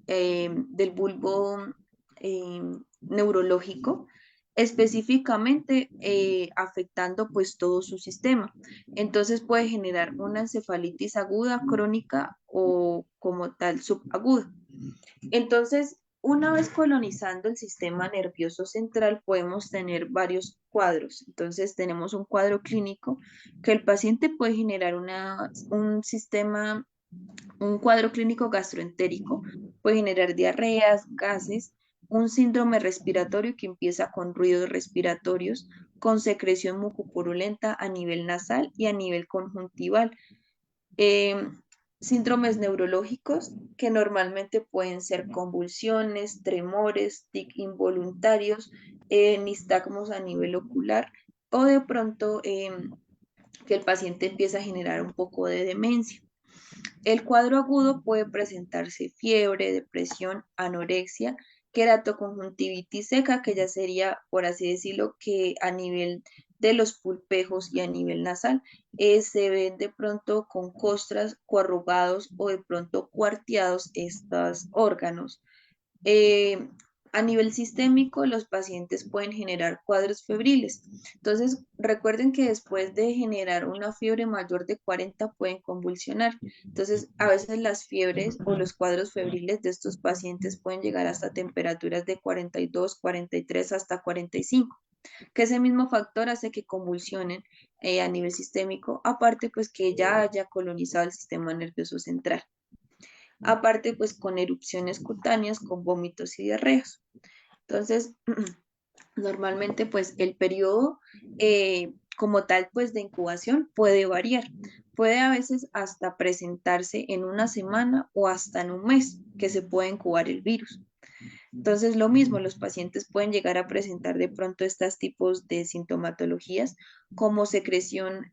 eh, del bulbo eh, neurológico, específicamente afectando pues todo su sistema. Entonces puede generar una encefalitis aguda, crónica o como tal subaguda. Entonces, una vez colonizando el sistema nervioso central, podemos tener varios cuadros. Entonces, tenemos un cuadro clínico que el paciente puede generar un cuadro clínico gastroentérico, puede generar diarreas, gases, un síndrome respiratorio que empieza con ruidos respiratorios, con secreción mucopurulenta a nivel nasal y a nivel conjuntival. Eh, Síndromes neurológicos que normalmente pueden ser convulsiones, tremores, tic involuntarios, nistagmos a nivel ocular o de pronto que el paciente empieza a generar un poco de demencia. El cuadro agudo puede presentarse fiebre, depresión, anorexia, queratoconjuntivitis seca, que ya sería, por así decirlo, que a nivel de los pulpejos y a nivel nasal se ven de pronto con costras, coarrugados o de pronto cuarteados estos órganos. Eh, a nivel sistémico, los pacientes pueden generar cuadros febriles. Entonces, recuerden que después de generar una fiebre mayor de 40 pueden convulsionar. Entonces, a veces las fiebres o los cuadros febriles de estos pacientes pueden llegar hasta temperaturas de 42, 43 hasta 45, que ese mismo factor hace que convulsionen a nivel sistémico, aparte pues que ya haya colonizado el sistema nervioso central. Aparte pues con erupciones cutáneas, con vómitos y diarreas. Entonces, normalmente pues el periodo como tal pues de incubación puede variar. Puede a veces hasta presentarse en una semana o hasta en un mes que se puede incubar el virus. Entonces, lo mismo, los pacientes pueden llegar a presentar de pronto estos tipos de sintomatologías como secreción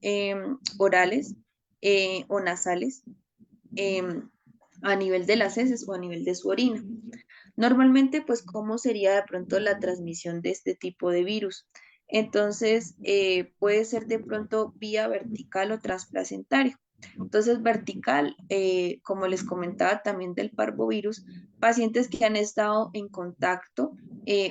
orales o nasales em, a nivel de las heces o a nivel de su orina. Normalmente, pues, ¿cómo sería de pronto la transmisión de este tipo de virus? Entonces, puede ser de pronto vía vertical o transplacentario. Entonces, vertical, como les comentaba también del parvovirus, pacientes que han estado en contacto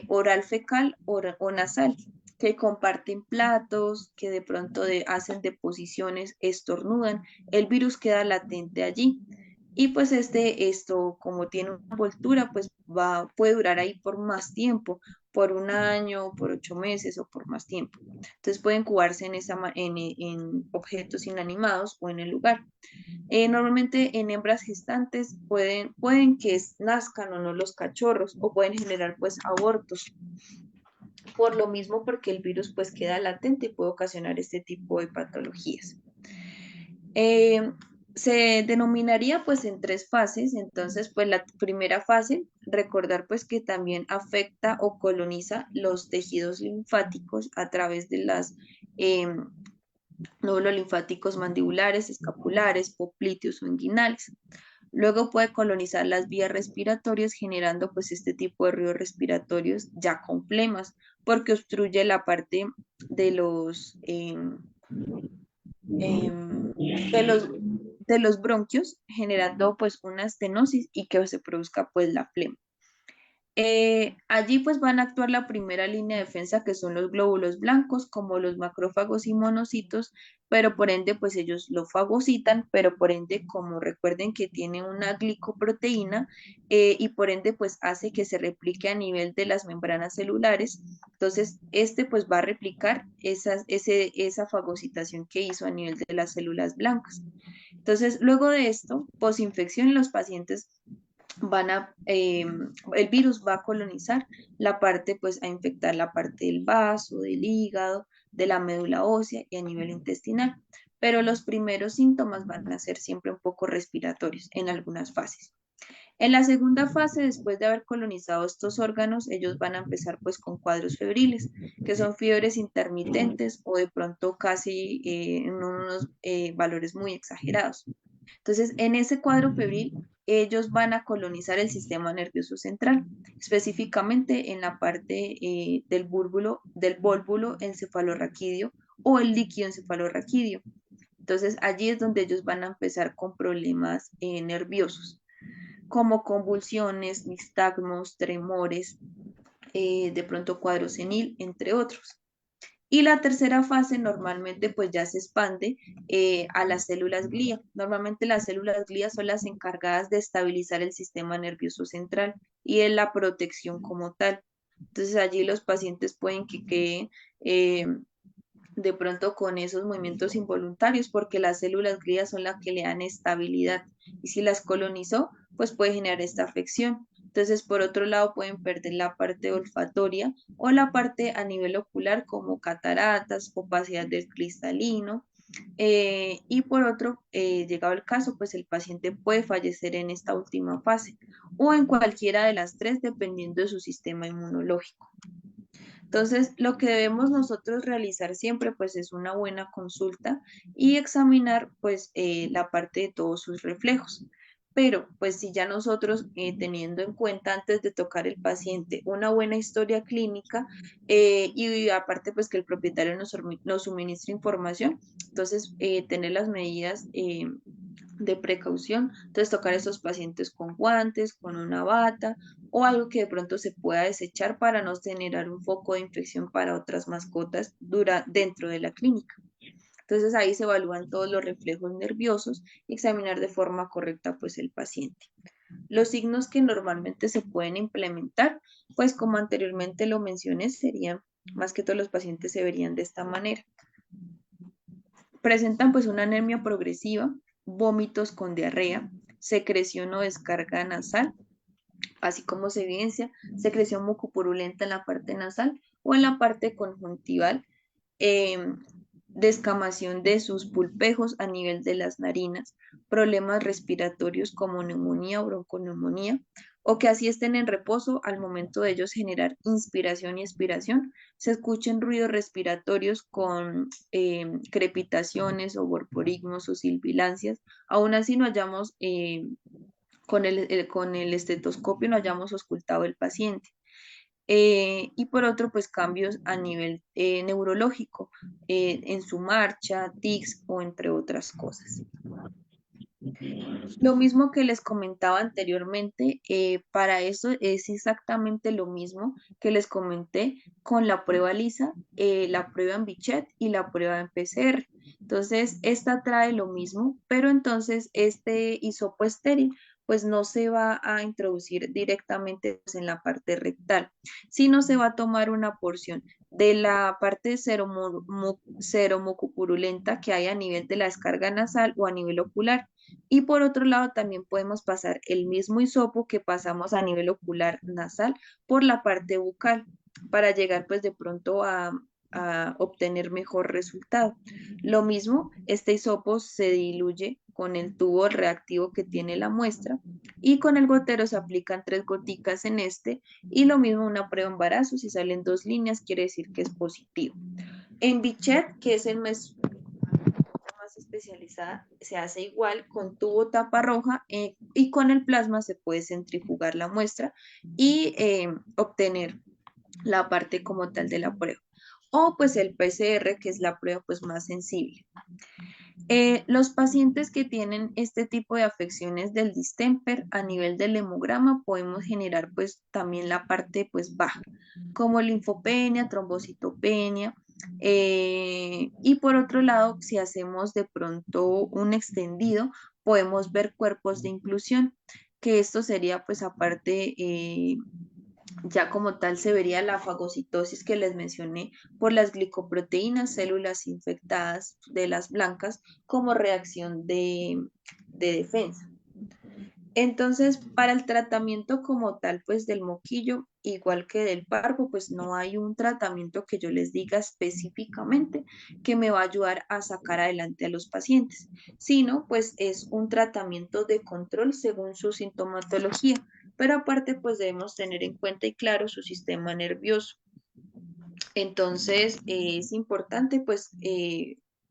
oral fecal o nasal, que comparten platos, que de pronto hacen deposiciones, estornudan, el virus queda latente allí. Y pues esto, como tiene una envoltura, pues puede durar ahí por más tiempo, por un año, por 8 meses o por más tiempo. Entonces pueden incubarse en objetos inanimados o en el lugar. Normalmente en hembras gestantes pueden que nazcan o no los cachorros o pueden generar pues abortos. Por lo mismo, porque el virus pues queda latente y puede ocasionar este tipo de patologías. Eh, Se denominaría pues en tres fases. Entonces pues la primera fase, recordar pues que también afecta o coloniza los tejidos linfáticos a través de las nódulos linfáticos mandibulares, escapulares, popliteos o inguinales. Luego puede colonizar las vías respiratorias generando pues este tipo de ríos respiratorios ya con flemas porque obstruye la parte de de los, de los bronquios generando pues una estenosis y que se produzca pues la flema. Allí pues van a actuar la primera línea de defensa que son los glóbulos blancos como los macrófagos y monocitos, pero por ende pues ellos lo fagocitan, pero por ende como recuerden que tiene una glicoproteína y por ende pues hace que se replique a nivel de las membranas celulares, entonces este pues va a replicar esa fagocitación que hizo a nivel de las células blancas. Entonces luego de esto, posinfección, los pacientes el virus va a colonizar la parte, pues a infectar la parte del vaso, del hígado, de la médula ósea y a nivel intestinal. Pero los primeros síntomas van a ser siempre un poco respiratorios en algunas fases. En la segunda fase, después de haber colonizado estos órganos, ellos van a empezar pues con cuadros febriles, que son fiebres intermitentes o de pronto casi en unos valores muy exagerados. Entonces, en ese cuadro febril, ellos van a colonizar el sistema nervioso central, específicamente en la parte del vólvulo encefalorraquídeo o el líquido encefalorraquídeo. Entonces, allí es donde ellos van a empezar con problemas nerviosos, como convulsiones, nistagmos, tremores, de pronto cuadro senil, entre otros. Y la tercera fase normalmente pues ya se expande a las células glía. Normalmente las células glía son las encargadas de estabilizar el sistema nervioso central y de la protección como tal. Entonces allí los pacientes pueden que queden de pronto con esos movimientos involuntarios porque las células glía son las que le dan estabilidad y si las colonizó pues puede generar esta afección. Entonces, por otro lado, pueden perder la parte olfatoria o la parte a nivel ocular como cataratas, opacidad del cristalino. Y por otro, llegado el caso, pues el paciente puede fallecer en esta última fase o en cualquiera de las tres, dependiendo de su sistema inmunológico. Entonces, lo que debemos nosotros realizar siempre, pues, es una buena consulta y examinar, pues, la parte de todos sus reflejos. Pero, pues, si ya nosotros, teniendo en cuenta antes de tocar el paciente una buena historia clínica y aparte, pues, que el propietario nos suministre información, entonces, tener las medidas de precaución. Entonces, tocar a estos pacientes con guantes, con una bata o algo que de pronto se pueda desechar para no generar un foco de infección para otras mascotas dentro de la clínica. Entonces, ahí se evalúan todos los reflejos nerviosos y examinar de forma correcta pues el paciente. Los signos que normalmente se pueden implementar, pues como anteriormente lo mencioné, serían más que todos los pacientes se verían de esta manera. Presentan pues una anemia progresiva, vómitos con diarrea, secreción o descarga nasal, así como se evidencia secreción mucopurulenta en la parte nasal o en la parte conjuntival, eh, descamación de sus pulpejos a nivel de las narinas, problemas respiratorios como neumonía o bronconeumonía, o que así estén en reposo al momento de ellos generar inspiración y expiración, se escuchen ruidos respiratorios con crepitaciones o borborigmos o silbilancias, aún así no hayamos con el estetoscopio no hayamos auscultado el paciente. Y por otro, pues cambios a nivel neurológico, en su marcha, tics o entre otras cosas. Lo mismo que les comentaba anteriormente, para eso es exactamente lo mismo que les comenté con la prueba LISA, la prueba en Bichet y la prueba en PCR. Entonces, esta trae lo mismo, pero entonces este hisopo estéril pues no se va a introducir directamente pues, en la parte rectal, sino se va a tomar una porción de la parte seromucopurulenta que hay a nivel de la descarga nasal o a nivel ocular. Y por otro lado, también podemos pasar el mismo hisopo que pasamos a nivel ocular nasal por la parte bucal para llegar pues de pronto a obtener mejor resultado. Lo mismo, este hisopo se diluye con el tubo reactivo que tiene la muestra y con el gotero se aplican 3 goticas en este y lo mismo una prueba de embarazo, si salen 2 líneas quiere decir que es positivo. En Bichet, que es el mes más especializada, se hace igual con tubo tapa roja y con el plasma se puede centrifugar la muestra y obtener la parte como tal de la prueba. o pues el PCR, que es la prueba pues más sensible. Los pacientes que tienen este tipo de afecciones del distemper a nivel del hemograma podemos generar pues también la parte pues baja, como linfopenia, trombocitopenia. Y por otro lado, si hacemos de pronto un extendido, podemos ver cuerpos de inclusión, que esto sería pues aparte ya como tal se vería la fagocitosis que les mencioné por las glicoproteínas, células infectadas de las blancas como reacción de defensa. Entonces, para el tratamiento como tal, pues del moquillo, igual que del parvo, pues no hay un tratamiento que yo les diga específicamente que me va a ayudar a sacar adelante a los pacientes, sino pues es un tratamiento de control según su sintomatología, pero aparte pues debemos tener en cuenta y claro su sistema nervioso. Entonces, es importante pues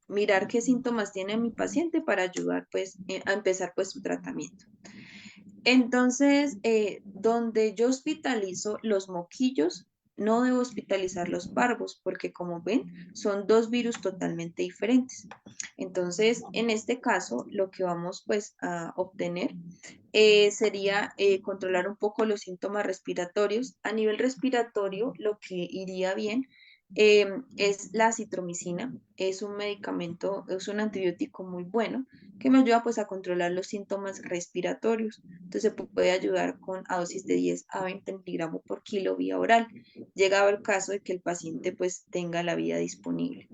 mirar qué síntomas tiene mi paciente para ayudar pues a empezar pues su tratamiento. Entonces, donde yo hospitalizo los moquillos, no debo hospitalizar los parvos, porque como ven, son dos virus totalmente diferentes. Entonces, en este caso, lo que vamos pues a obtener sería controlar un poco los síntomas respiratorios. A nivel respiratorio, lo que iría bien es la citromicina. Es un medicamento, es un antibiótico muy bueno que me ayuda pues a controlar los síntomas respiratorios. Entonces puede ayudar con a dosis de 10 a 20 miligramos por kilo vía oral, llegado el caso de que el paciente pues tenga la vía disponible.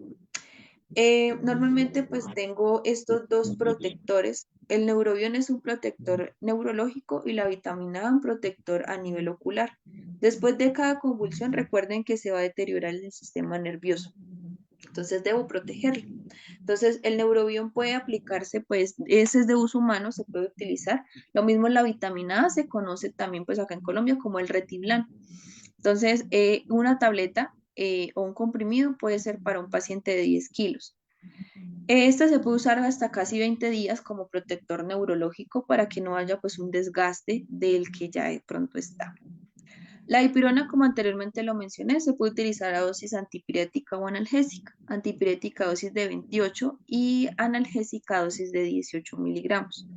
Normalmente pues tengo estos dos protectores. El neurobión es un protector neurológico y la vitamina A un protector a nivel ocular. Después de cada convulsión, recuerden que se va a deteriorar el sistema nervioso. Entonces debo protegerlo. Entonces el neurobión puede aplicarse, pues ese es de uso humano, se puede utilizar. Lo mismo la vitamina A se conoce también pues acá en Colombia como el Retimlan. Entonces una tableta o un comprimido puede ser para un paciente de 10 kilos. Esta se puede usar hasta casi 20 días como protector neurológico para que no haya pues un desgaste del que ya de pronto está. La dipirona, como anteriormente lo mencioné, se puede utilizar a dosis antipirética o analgésica. Antipirética a dosis de 28 y analgésica a dosis de 18 miligramos.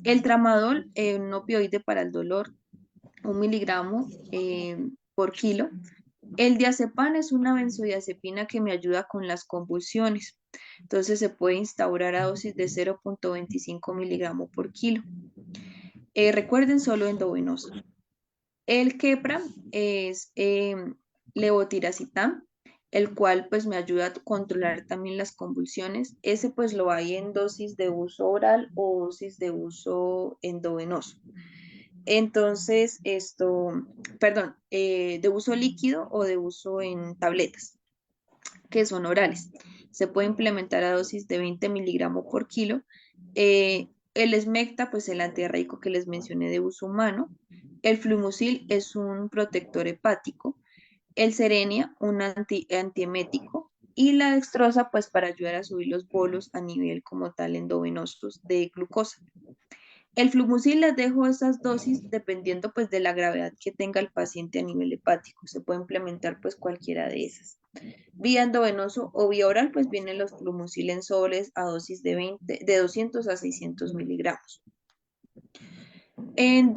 El tramadol, un opioide para el dolor, 1 miligramo por kilo. El diazepam es una benzodiazepina que me ayuda con las convulsiones. Entonces se puede instaurar a dosis de 0,25 miligramos por kilo. Recuerden, solo endovenoso. El Keppra es levetiracetam, el cual pues me ayuda a controlar también las convulsiones. Ese pues lo hay en dosis de uso oral o dosis de uso endovenoso. Entonces, perdón, de uso líquido o de uso en tabletas, que son orales. Se puede implementar a dosis de 20 miligramos por kilo. El esmecta, pues el antiarreico que les mencioné de uso humano. El flumucil es un protector hepático. El serenia, un antiemético. Y la dextrosa, pues para ayudar a subir los bolos a nivel como tal endovenosos de glucosa. El flumucil les dejo esas dosis dependiendo pues de la gravedad que tenga el paciente a nivel hepático. Se puede implementar pues cualquiera de esas. Vía endovenoso o vía oral pues vienen los flumusilensoles a dosis de 200 a 600 miligramos. En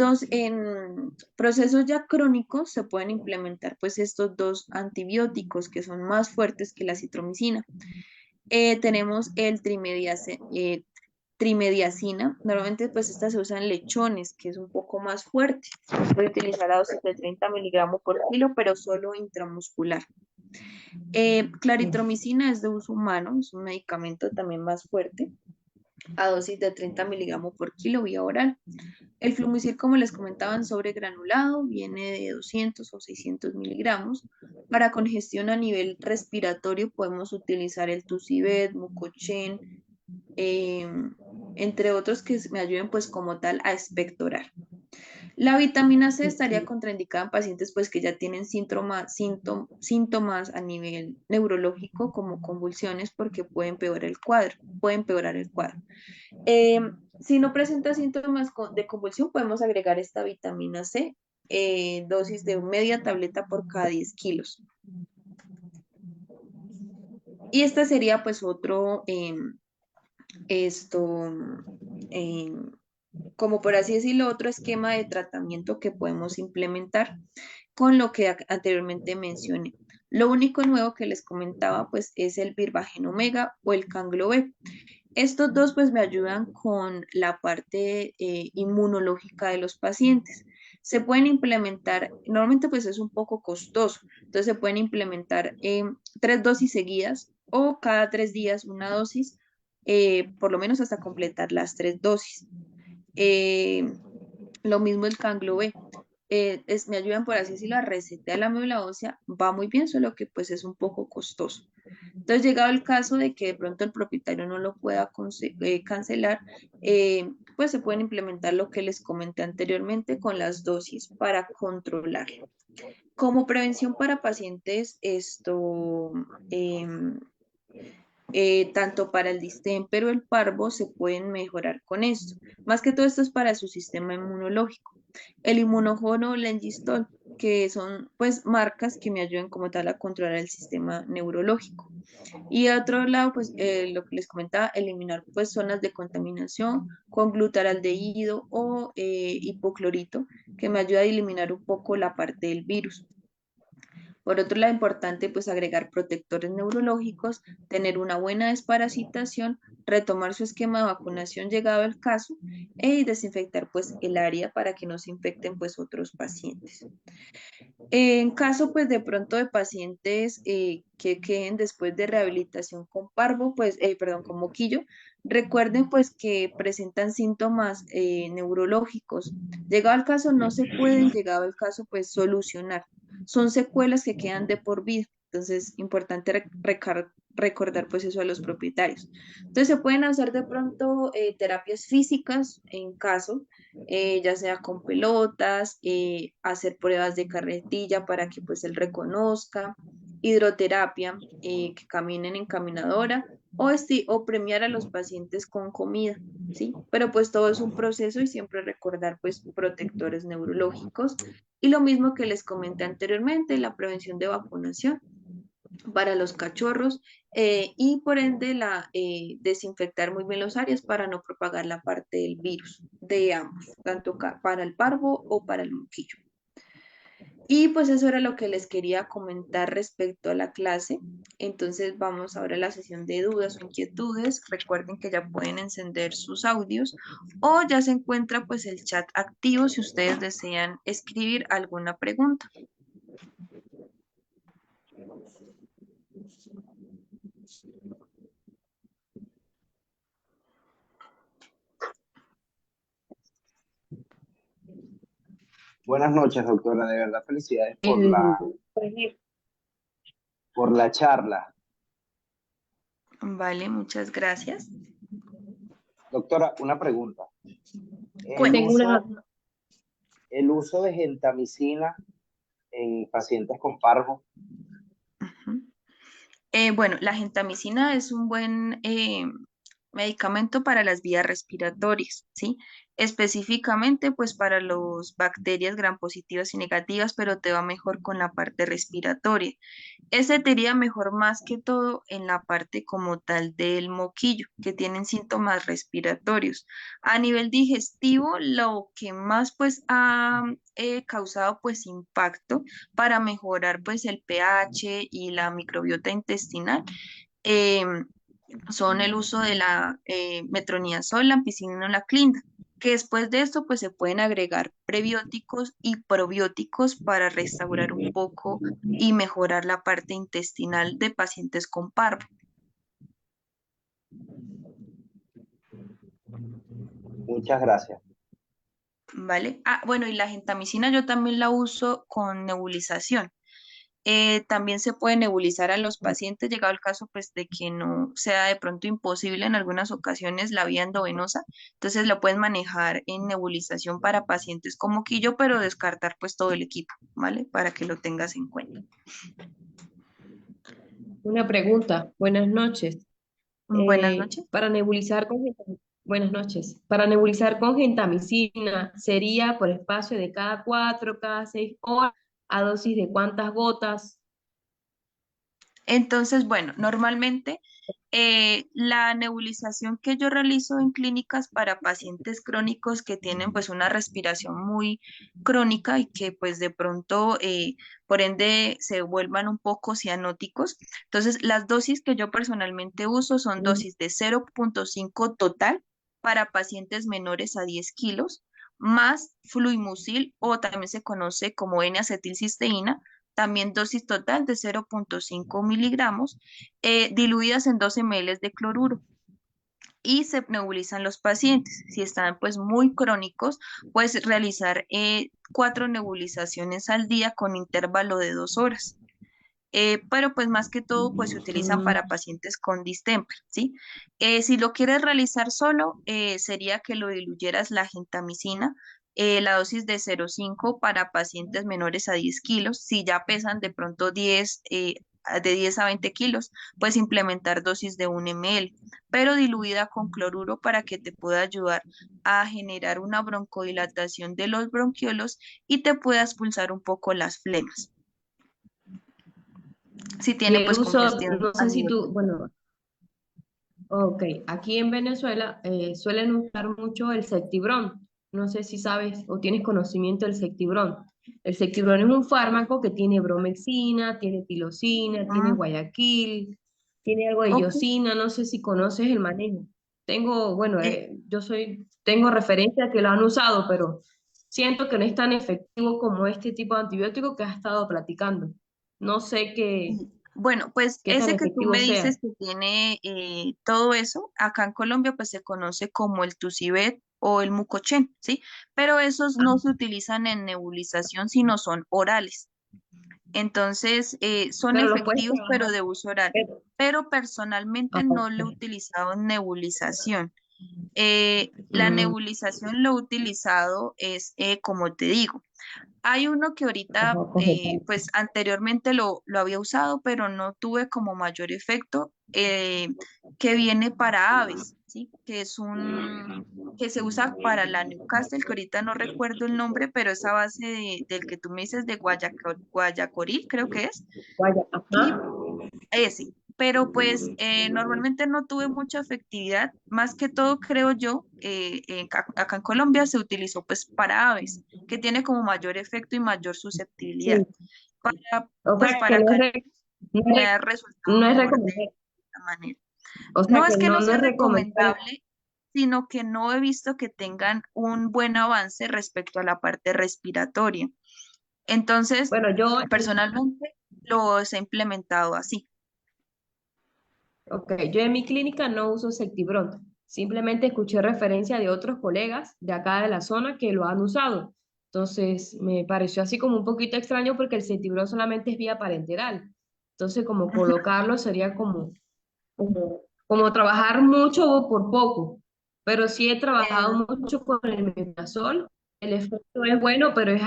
procesos ya crónicos se pueden implementar pues estos dos antibióticos que son más fuertes que la citromicina. Tenemos el trimediacina. Normalmente pues estas se usan en lechones, que es un poco más fuerte. Se puede utilizar a dosis de 30 miligramos por kilo, pero solo intramuscular. Claritromicina es de uso humano, es un medicamento también más fuerte, a dosis de 30 miligramos por kilo vía oral. El flumicil, como les comentaban, sobregranulado, viene de 200 o 600 miligramos. Para congestión a nivel respiratorio podemos utilizar el Tucivet, Mucochen, eh, entre otros que me ayuden pues como tal a expectorar. La vitamina C estaría contraindicada en pacientes pues que ya tienen síntomas a nivel neurológico como convulsiones porque puede empeorar el cuadro. Eh, si no presenta síntomas de convulsión, podemos agregar esta vitamina C, dosis de media tableta por cada 10 kilos. Y este sería pues otro, esto, em, como por así decirlo, otro esquema de tratamiento que podemos implementar con lo que anteriormente mencioné. Lo único nuevo que les comentaba pues es el Virbagen Omega o el Canglo B. Estos dos pues me ayudan con la parte inmunológica de los pacientes. Se pueden implementar, normalmente pues es un poco costoso, entonces se pueden implementar 3 dosis seguidas o cada 3 días una dosis, por lo menos hasta completar las 3 dosis. Eh, lo mismo el Canglo B. Me ayudan, por así decirlo, a resetear la médula ósea, va muy bien, solo que pues es un poco costoso. Entonces, llegado el caso de que de pronto el propietario no lo pueda cancelar, pues se pueden implementar lo que les comenté anteriormente con las dosis para controlarlo. Como prevención para pacientes, em, tanto para el distémpero o el parvo se pueden mejorar con esto. Más que todo esto es para su sistema inmunológico. El inmunojono, Lengistol, que son pues marcas que me ayudan como tal a controlar el sistema neurológico. Y a otro lado, pues lo que les comentaba, eliminar pues zonas de contaminación con glutaraldehído o hipoclorito, que me ayuda a eliminar un poco la parte del virus. Por otro lado, importante pues agregar protectores neurológicos, tener una buena desparasitación, retomar su esquema de vacunación llegado el caso desinfectar pues el área para que no se infecten pues otros pacientes. En caso, pues, de pronto de pacientes que queden después de rehabilitación con parvo, pues, perdón, con moquillo, recuerden, pues, que presentan síntomas neurológicos. Llegado al caso, no se pueden, llegado al caso, pues, solucionar. Son secuelas que quedan de por vida. Entonces, importante recordar, pues, eso a los propietarios. Entonces, se pueden hacer de pronto terapias físicas en caso ya sea con pelotas, hacer pruebas de carretilla para que pues él reconozca, hidroterapia, que caminen en caminadora o premiar a los pacientes con comida, ¿sí? Pero pues todo es un proceso y siempre recordar pues protectores neurológicos y lo mismo que les comenté anteriormente, la prevención de vacunación para los cachorros y por ende desinfectar muy bien los áreas para no propagar la parte del virus de ambos, tanto para el parvo o para el moquillo. Y pues eso era lo que les quería comentar respecto a la clase. Entonces vamos ahora a la sesión de dudas o inquietudes. Recuerden que ya pueden encender sus audios o ya se encuentra pues el chat activo si ustedes desean escribir alguna pregunta. Buenas noches, doctora. De verdad, felicidades El, por la charla. Vale, muchas gracias. Doctora, una pregunta. El Cuéntame. tengo una, el uso de gentamicina en pacientes con parvo. Ujú. Bueno, la gentamicina es un buen medicamento para las vías respiratorias, ¿sí? Específicamente, pues para las bacterias gram positivas y negativas, pero te va mejor con la parte respiratoria. Ese te iría mejor más que todo en la parte como tal del moquillo, que tienen síntomas respiratorios. A nivel digestivo, lo que más pues ha causado pues impacto para mejorar pues el pH y la microbiota intestinal em, son el uso de la metronidazol, la ampicilina o la clinda, que después de esto pues se pueden agregar prebióticos y probióticos para restaurar un poco y mejorar la parte intestinal de pacientes con parvo, Muchas gracias. ¿vale? Ah, bueno, y la gentamicina yo también la uso con nebulización. También se puede nebulizar a los pacientes, llegado el caso pues de que no sea de pronto imposible en algunas ocasiones la vía endovenosa, entonces lo pueden manejar en nebulización para pacientes con moquillo, pero descartar pues todo el equipo, ¿vale? Para que lo tengas en cuenta. una pregunta. Buenas noches. Buenas noches. Buenas noches. Para nebulizar con gentamicina, ¿sería por espacio de cada 4, cada 6 horas, a dosis de cuántas gotas? Entonces, bueno, normalmente la nebulización que yo realizo en clínicas para pacientes crónicos que tienen pues una respiración muy crónica y que pues de pronto por ende se vuelvan un poco cianóticos. Entonces, las dosis que yo personalmente uso son Mm, dosis de 0,5 total para pacientes menores a 10 kilos, más fluimucil o también se conoce como N-acetilcisteína, también dosis total de 0,5 miligramos, diluidas en 12 ml de cloruro. Y se nebulizan los pacientes. Si están pues muy crónicos, puedes realizar 4 nebulizaciones al día con intervalo de 2 horas. Pero pues más que todo pues se utilizan mm, para pacientes con distemper, ¿sí? Si lo quieres realizar solo, sería que lo diluyeras la gentamicina, la dosis de 0,5 para pacientes menores a 10 kilos, si ya pesan de pronto 10, de 10 a 20 kilos, puedes implementar dosis de 1 ml, pero diluida con cloruro para que te pueda ayudar a generar una broncodilatación de los bronquiolos y te pueda expulsar un poco las flemas si Y tiene el pues uso, congestión no a sé si nivel. tú, bueno, ok, aquí en Venezuela suelen usar mucho el Sectibrón. No sé si sabes o tienes conocimiento del Sectibrón. El Sectibrón es un fármaco que tiene bromexina, tiene tilosina, tiene Mm, guayaquil, tiene algo de ok. yosina, no sé si conoces el manejo. Tengo, bueno, Eh, tengo referencia que lo han usado, pero siento que no es tan efectivo como este tipo de antibiótico que has estado platicando. No sé bueno, pues qué tan ese que tú efectivo me sea. dices que tiene todo eso, acá en Colombia pues se conoce como el Tucibet o el Mucochen, ¿sí? Pero esos no se utilizan en nebulización, sino son orales. Entonces, son Pero los puedes efectivos, pero trabajar. de uso oral. Pero, Pero personalmente ah, no lo he ok. utilizado en nebulización. La Mm, nebulización lo he utilizado es, como te digo, hay uno que ahorita, ajá, correcto. pues anteriormente lo había usado, pero no tuve como mayor efecto, que viene para aves, ¿sí? Que se usa para la Newcastle, que ahorita no recuerdo el nombre, pero esa base del que tú me dices de Guayacoril, creo que es. Vaya, ajá. Y ese, pero pues normalmente no tuve mucha efectividad, más que todo creo yo, acá en Colombia se utilizó pues para aves, que tiene como mayor efecto y mayor susceptibilidad. Sí. Para, O pues sea que para caninos no es, me re- ha no resultado es mejor de recomendable. esta manera. O sea No que es que no no sea es recomendable. recomendable, sino que no he visto que tengan un buen avance respecto a la parte respiratoria. Entonces, Bueno, personalmente los he implementado así. yo en mi clínica no uso Sectibrón. Simplemente escuché referencia de otros colegas de acá de la zona que lo han usado. Entonces me pareció así como un poquito extraño porque el Sectibrón solamente es vía parenteral. Entonces como colocarlo sería como trabajar mucho por poco, pero sí he trabajado mucho con el metazol. El efecto es bueno, pero es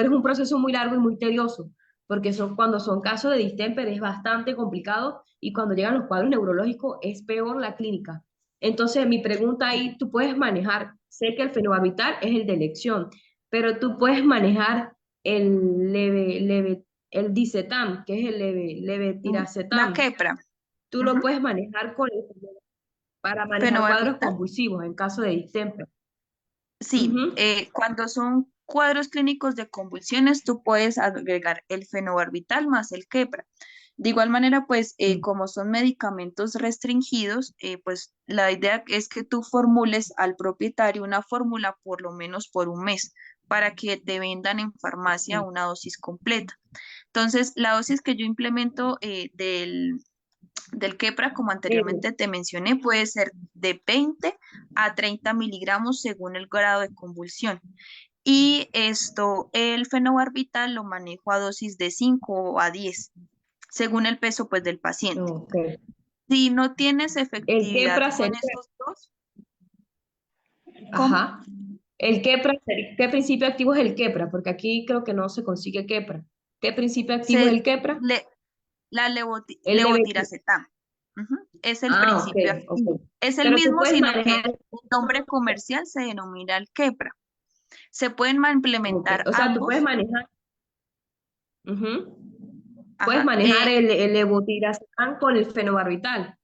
un proceso muy largo y muy tedioso, porque cuando son casos de distemper es bastante complicado y cuando llegan los cuadros neurológicos es peor la clínica. Entonces, mi pregunta ahí, tú puedes manejar, sé que el fenobarbital es el de elección, pero tú puedes manejar el dicetam, que es el La levetiracetam. quepra. Tú lo Ujú. puedes manejar para manejar cuadros Fenobarbital. convulsivos en caso de distemper. Sí, Ujú. cuando son cuadros clínicos de convulsiones, tú puedes agregar el fenobarbital más el quepra. De igual manera, pues Mm. como son medicamentos restringidos, pues la idea es que tú formules al propietario una fórmula por lo menos por un mes para que te vendan en farmacia Mm. una dosis completa. Entonces, la dosis que yo implemento del quepra, como Eh, anteriormente te mencioné, puede ser de 20 a 30 miligramos según el grado de convulsión. Y esto, el fenobarbital lo manejo a dosis de 5 a 10 según el peso pues del paciente. ok. Si no tienes El efectividad quepra con sería, estos dos, ¿cómo? ajá. El quepra, ¿qué principio activo es el quepra? Porque aquí creo que no se consigue quepra. ¿Qué principio activo es Se, el quepra? le, la El leve. levotiracetam. Ujú, es el Ah, ok, principio ok. activo. Es el Pero tú mismo, puedes sino que manejar, el nombre comercial se denomina el quepra. Se pueden ok. implementar O sea, tú puedes ambos. manejar. Ujú. Puedes Ajá, manejar el levotirazepam con el fenobarbital.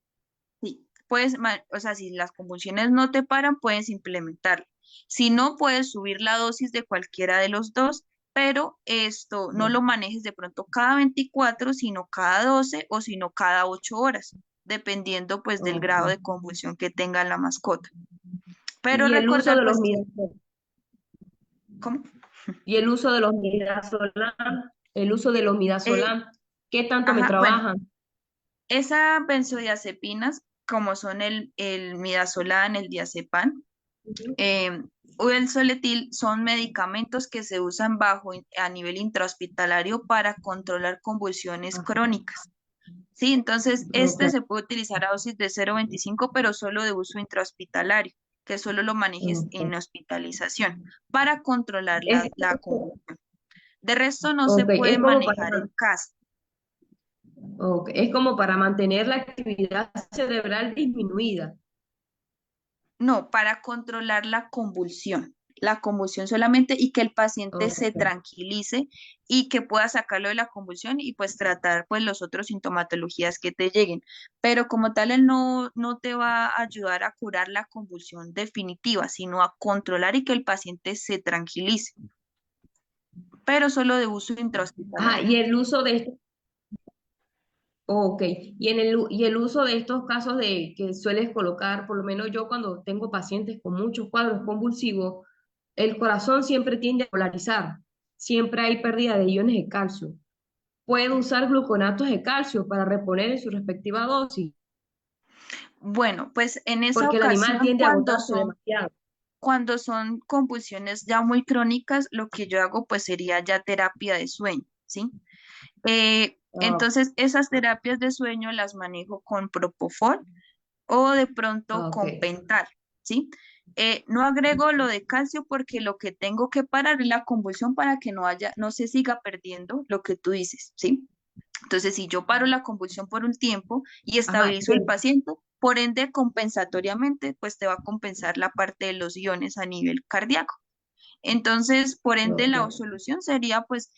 sí, o sea, si las convulsiones no te paran, puedes implementarlo. Si no, puedes subir la dosis de cualquiera de los dos, pero esto no lo manejes de pronto cada 24, sino cada 12 o sino cada 8 horas, dependiendo pues del Ok. grado de convulsión que tenga la mascota. Pero Y el uso recordar de los pues que, midazolam, ¿cómo? y el uso de los midazolam, el uso de los Eh, midazolam, ¿qué tanto me ajá, bueno, trabajan? esas benzodiazepinas, como son el midazolam, el diazepam, Ujú. eh, o el Soletil, son medicamentos que se usan a nivel intrahospitalario para controlar convulsiones Ah, crónicas. Sí, entonces ok, este se puede utilizar a dosis de 0,25, pero solo de uso intrahospitalario, que solo lo manejes en ok. hospitalización para controlar Es, la convulsión. De resto no se ok, puede manejar en casa. ok, es como para mantener la actividad cerebral disminuida. No, para controlar la convulsión solamente y que el paciente se Ok. tranquilice y que pueda sacarlo de la convulsión y pues tratar pues los otros sintomatologías que te lleguen. Pero como tal, él no te va a ayudar a curar la convulsión definitiva, sino a controlar y que el paciente se tranquilice, pero solo de uso Ah, intrahospitalario. y el uso de esto, ok, y el uso de estos casos de que sueles colocar, por lo menos yo cuando tengo pacientes con muchos cuadros convulsivos, el corazón siempre tiende a polarizar, siempre hay pérdida de iones de calcio. Puedo usar gluconatos de calcio para reponer en su respectiva dosis, Bueno, pues en esa porque el animal ocasión, tiende a agotarse demasiado. cuando son convulsiones ya muy crónicas, lo que yo hago pues sería ya terapia de sueño, ¿sí? Ah, Entonces esas terapias de sueño las manejo con Propofol o de pronto ok, con Pental, ¿sí? No agrego lo de calcio porque lo que tengo que parar es la convulsión para que no se siga perdiendo lo que tú dices, ¿sí? Entonces, si yo paro la convulsión por un tiempo y ajá, estabilizo el paciente, por ende, compensatoriamente, pues te va a compensar la parte de los iones a nivel cardíaco. Entonces, por ende, ok. la solución sería pues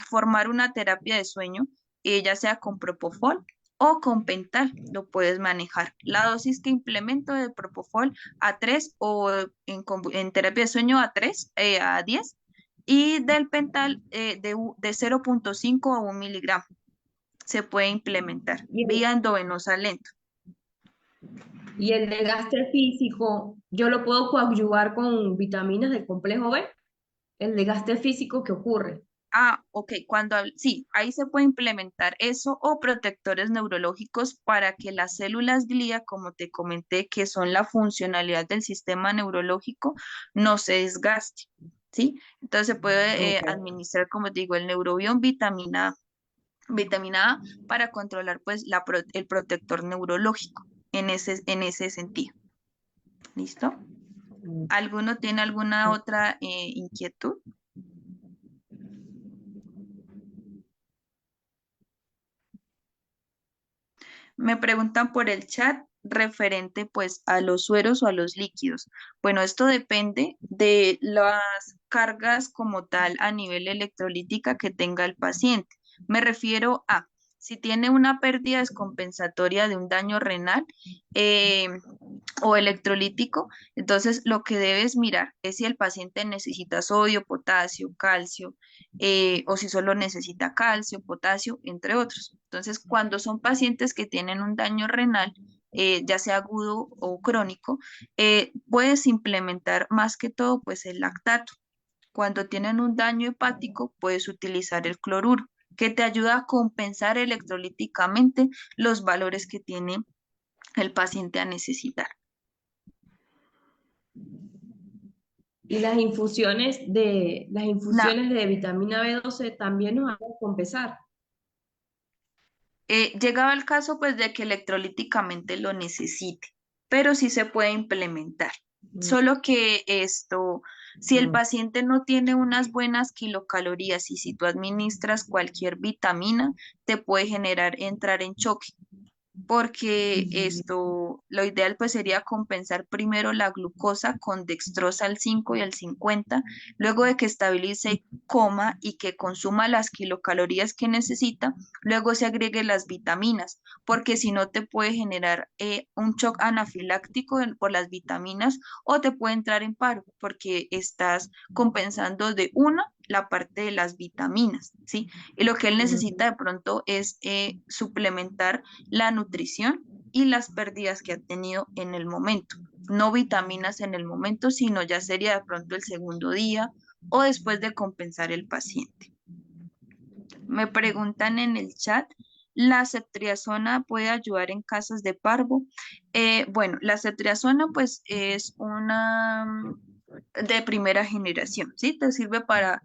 formar una terapia de sueño, ya sea con Propofol o con Pental, lo puedes manejar. La dosis que implemento de Propofol a 3 o en terapia de sueño a 3 a 10 y del Pental de 0,5 a 1 miligramo se puede implementar Y el, vía endovenosa lenta. y el desgaste físico, yo lo puedo coadyuvar con vitaminas del complejo B, el desgaste físico que ocurre. Ah, ok, sí, ahí se puede implementar eso o protectores neurológicos para que las células glía, como te comenté, que son la funcionalidad del sistema neurológico, no se desgaste, ¿sí? Entonces se puede Ok. administrar, como te digo, el neurobión vitamina A para controlar pues el protector neurológico en ese sentido. ¿Listo? ¿Alguno tiene alguna otra inquietud? Me preguntan por el chat referente pues a los sueros o a los líquidos. Bueno, esto depende de las cargas como tal a nivel electrolítica que tenga el paciente. Me refiero a si tiene una pérdida descompensatoria de un daño renal eh, o electrolítico, entonces lo que debes mirar es si el paciente necesita sodio, potasio, calcio, o si solo necesita calcio, potasio, entre otros. Entonces, cuando son pacientes que tienen un daño renal, ya sea agudo o crónico, puedes implementar más que todo pues el lactato. Cuando tienen un daño hepático, puedes utilizar el cloruro, que te ayuda a compensar electrolíticamente los valores que tiene el paciente a necesitar. Y las La, infusiones de vitamina B12 también nos hacen compensar. llegaba el caso pues de que electrolíticamente lo necesite, pero sí se puede implementar. Mm, Solo que si el mm, paciente no tiene unas buenas kilocalorías y si tú administras cualquier vitamina, te puede entrar en choque. porque lo ideal pues sería compensar primero la glucosa con dextrosa al 5 y al 50, luego de que estabilice, coma y que consuma las kilocalorías que necesita, luego se agregue las vitaminas, porque si no te puede generar un shock anafiláctico por las vitaminas o te puede entrar en paro, porque estás compensando de una la parte de las vitaminas, ¿sí? Y lo que él necesita de pronto es suplementar la nutrición y las pérdidas que ha tenido en el momento. No vitaminas en el momento, sino ya sería de pronto el segundo día o después de compensar el paciente. Me preguntan en el chat, ¿la ceftriaxona puede ayudar en casos de parvo? Bueno, la ceftriaxona pues es una de primera generación, ¿sí? Te sirve para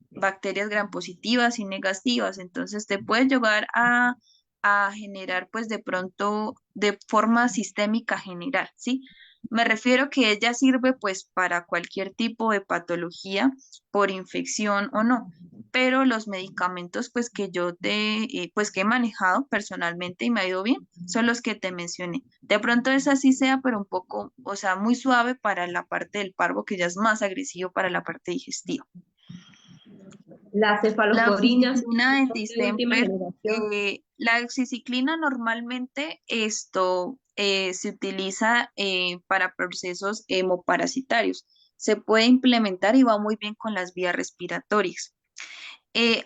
bacterias gram positivas y negativas, entonces te puede llegar a generar pues de pronto de forma sistémica general, ¿sí? Me refiero que ella sirve pues para cualquier tipo de patología por infección o no, pero los medicamentos pues que pues que he manejado personalmente y me ha ido bien son los que te mencioné. De pronto esa sí sea, pero un poco, o sea, muy suave para la parte del parvo, que ya es más agresivo para la parte digestiva. Las La cefalosporinas oxiciclina de son de última distemper, generación. la oxiciclina normalmente se utiliza para procesos hemoparasitarios. Se puede implementar y va muy bien con las vías respiratorias.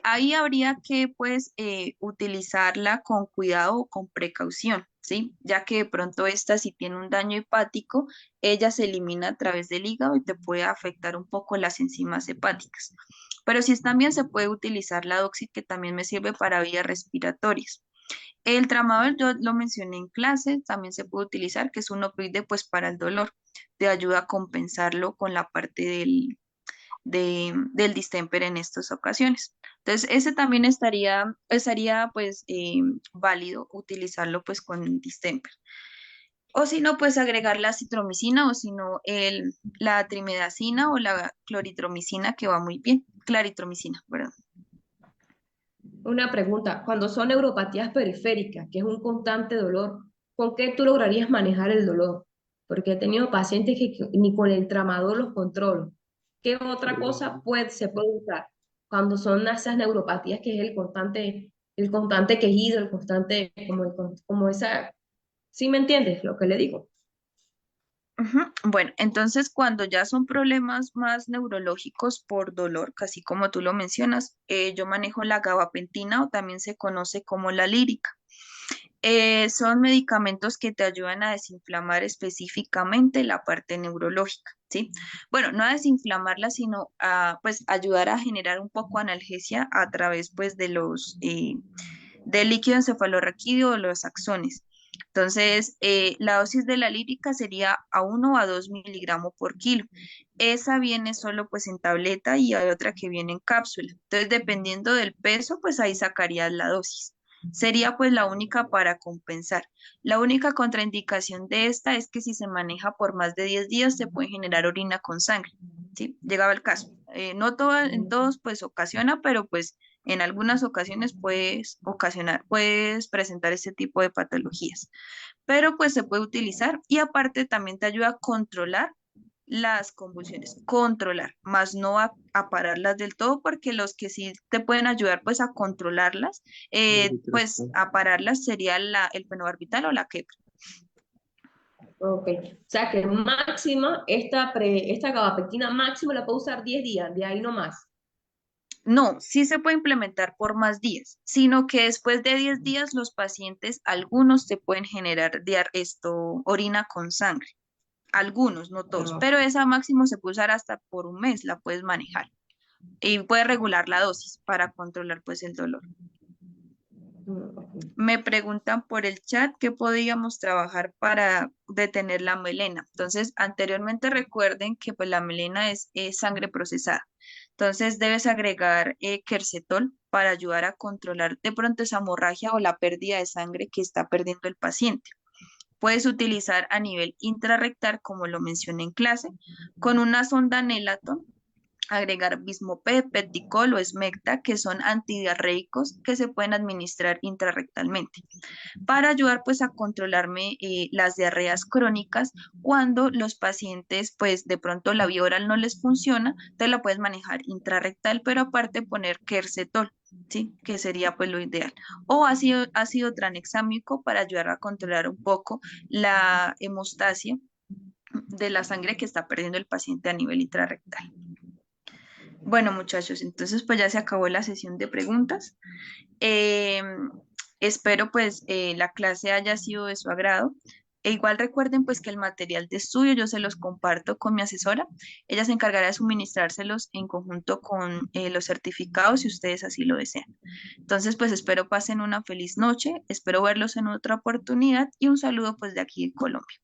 Ahí habría que, pues, utilizarla con cuidado o con precaución, ¿sí? Ya que de pronto esta, si tiene un daño hepático, ella se elimina a través del hígado y te puede afectar un poco las enzimas hepáticas. Pero si también se puede utilizar la doxy, que también me sirve para vías respiratorias. El tramadol yo lo mencioné en clase, también se puede utilizar, que es un opioide, pues, para el dolor. Te ayuda a compensarlo con la parte del distemper en estas ocasiones. Entonces, ese también estaría pues válido utilizarlo pues con distemper. O si no, pues agregar la citromicina o si no, la trimedacina o la cloritromicina que va muy bien. Claritromicina, perdón. Una pregunta, cuando son neuropatías periféricas, que es un constante dolor, ¿con qué tú lograrías manejar el dolor? Porque he tenido pacientes que ni con el tramador los controlo. ¿Qué otra cosa se puede usar cuando son esas neuropatías que es el constante quejido, el constante, como esa, ¿sí me entiendes lo que le digo? Ujú. Bueno, entonces cuando ya son problemas más neurológicos por dolor, casi como tú lo mencionas, yo manejo la gabapentina o también se conoce como la lírica. Son medicamentos que te ayudan a desinflamar específicamente la parte neurológica, ¿sí? Bueno, no a desinflamarla, sino a, pues, ayudar a generar un poco analgesia a través, pues, del líquido encefalorraquídeo o los axones. Entonces, la dosis de la lírica sería a 1 a 2 miligramos por kilo. Esa viene solo pues en tableta y hay otra que viene en cápsula. Entonces, dependiendo del peso, pues ahí sacarías la dosis. Sería pues la única para compensar. La única contraindicación de esta es que si se maneja por más de 10 días se puede generar orina con sangre, ¿sí? Llegaba el caso. No en todos pues ocasiona, pero pues en algunas ocasiones puedes presentar este tipo de patologías, pero pues se puede utilizar y aparte también te ayuda a controlar las convulsiones, controlar, más no a pararlas del todo, porque los que sí te pueden ayudar pues a controlarlas, pues a pararlas sería el fenobarbital o la quepra. Ok, o sea que máxima, esta gabapentina máxima la puedo usar 10 días, de ahí no más. No, sí se puede implementar por más días, sino que después de 10 días los pacientes, algunos te pueden generar orina con sangre. Algunos, no todos, Ah, pero esa máximo se puede usar hasta por un mes, la puedes manejar y puedes regular la dosis para controlar pues el dolor. ok. Me preguntan por el chat qué podríamos trabajar para detener la melena. Entonces, anteriormente recuerden que pues la melena es sangre procesada. Entonces, debes agregar quercetol para ayudar a controlar de pronto esa hemorragia o la pérdida de sangre que está perdiendo el paciente. Puedes utilizar a nivel intrarrectal, como lo mencioné en clase, con una sonda Nelaton agregar Bismopé, Peticol o Esmecta, que son antidiarreicos que se pueden administrar intrarrectalmente para ayudar pues a controlarme las diarreas crónicas cuando los pacientes pues de pronto la vía oral no les funciona, te la puedes manejar intrarrectal, pero aparte poner quercetol, ¿sí? Que sería pues lo ideal. O ácido tranexámico para ayudar a controlar un poco la hemostasia de la sangre que está perdiendo el paciente a nivel intrarrectal. Bueno, muchachos, entonces pues ya se acabó la sesión de preguntas. Eh, Espero pues la clase haya sido de su agrado. E igual recuerden pues que el material de estudio yo se los comparto con mi asesora. Ella se encargará de suministrárselos en conjunto con los certificados si ustedes así lo desean. Entonces pues espero pasen una feliz noche, espero verlos en otra oportunidad y un saludo pues de aquí de Colombia.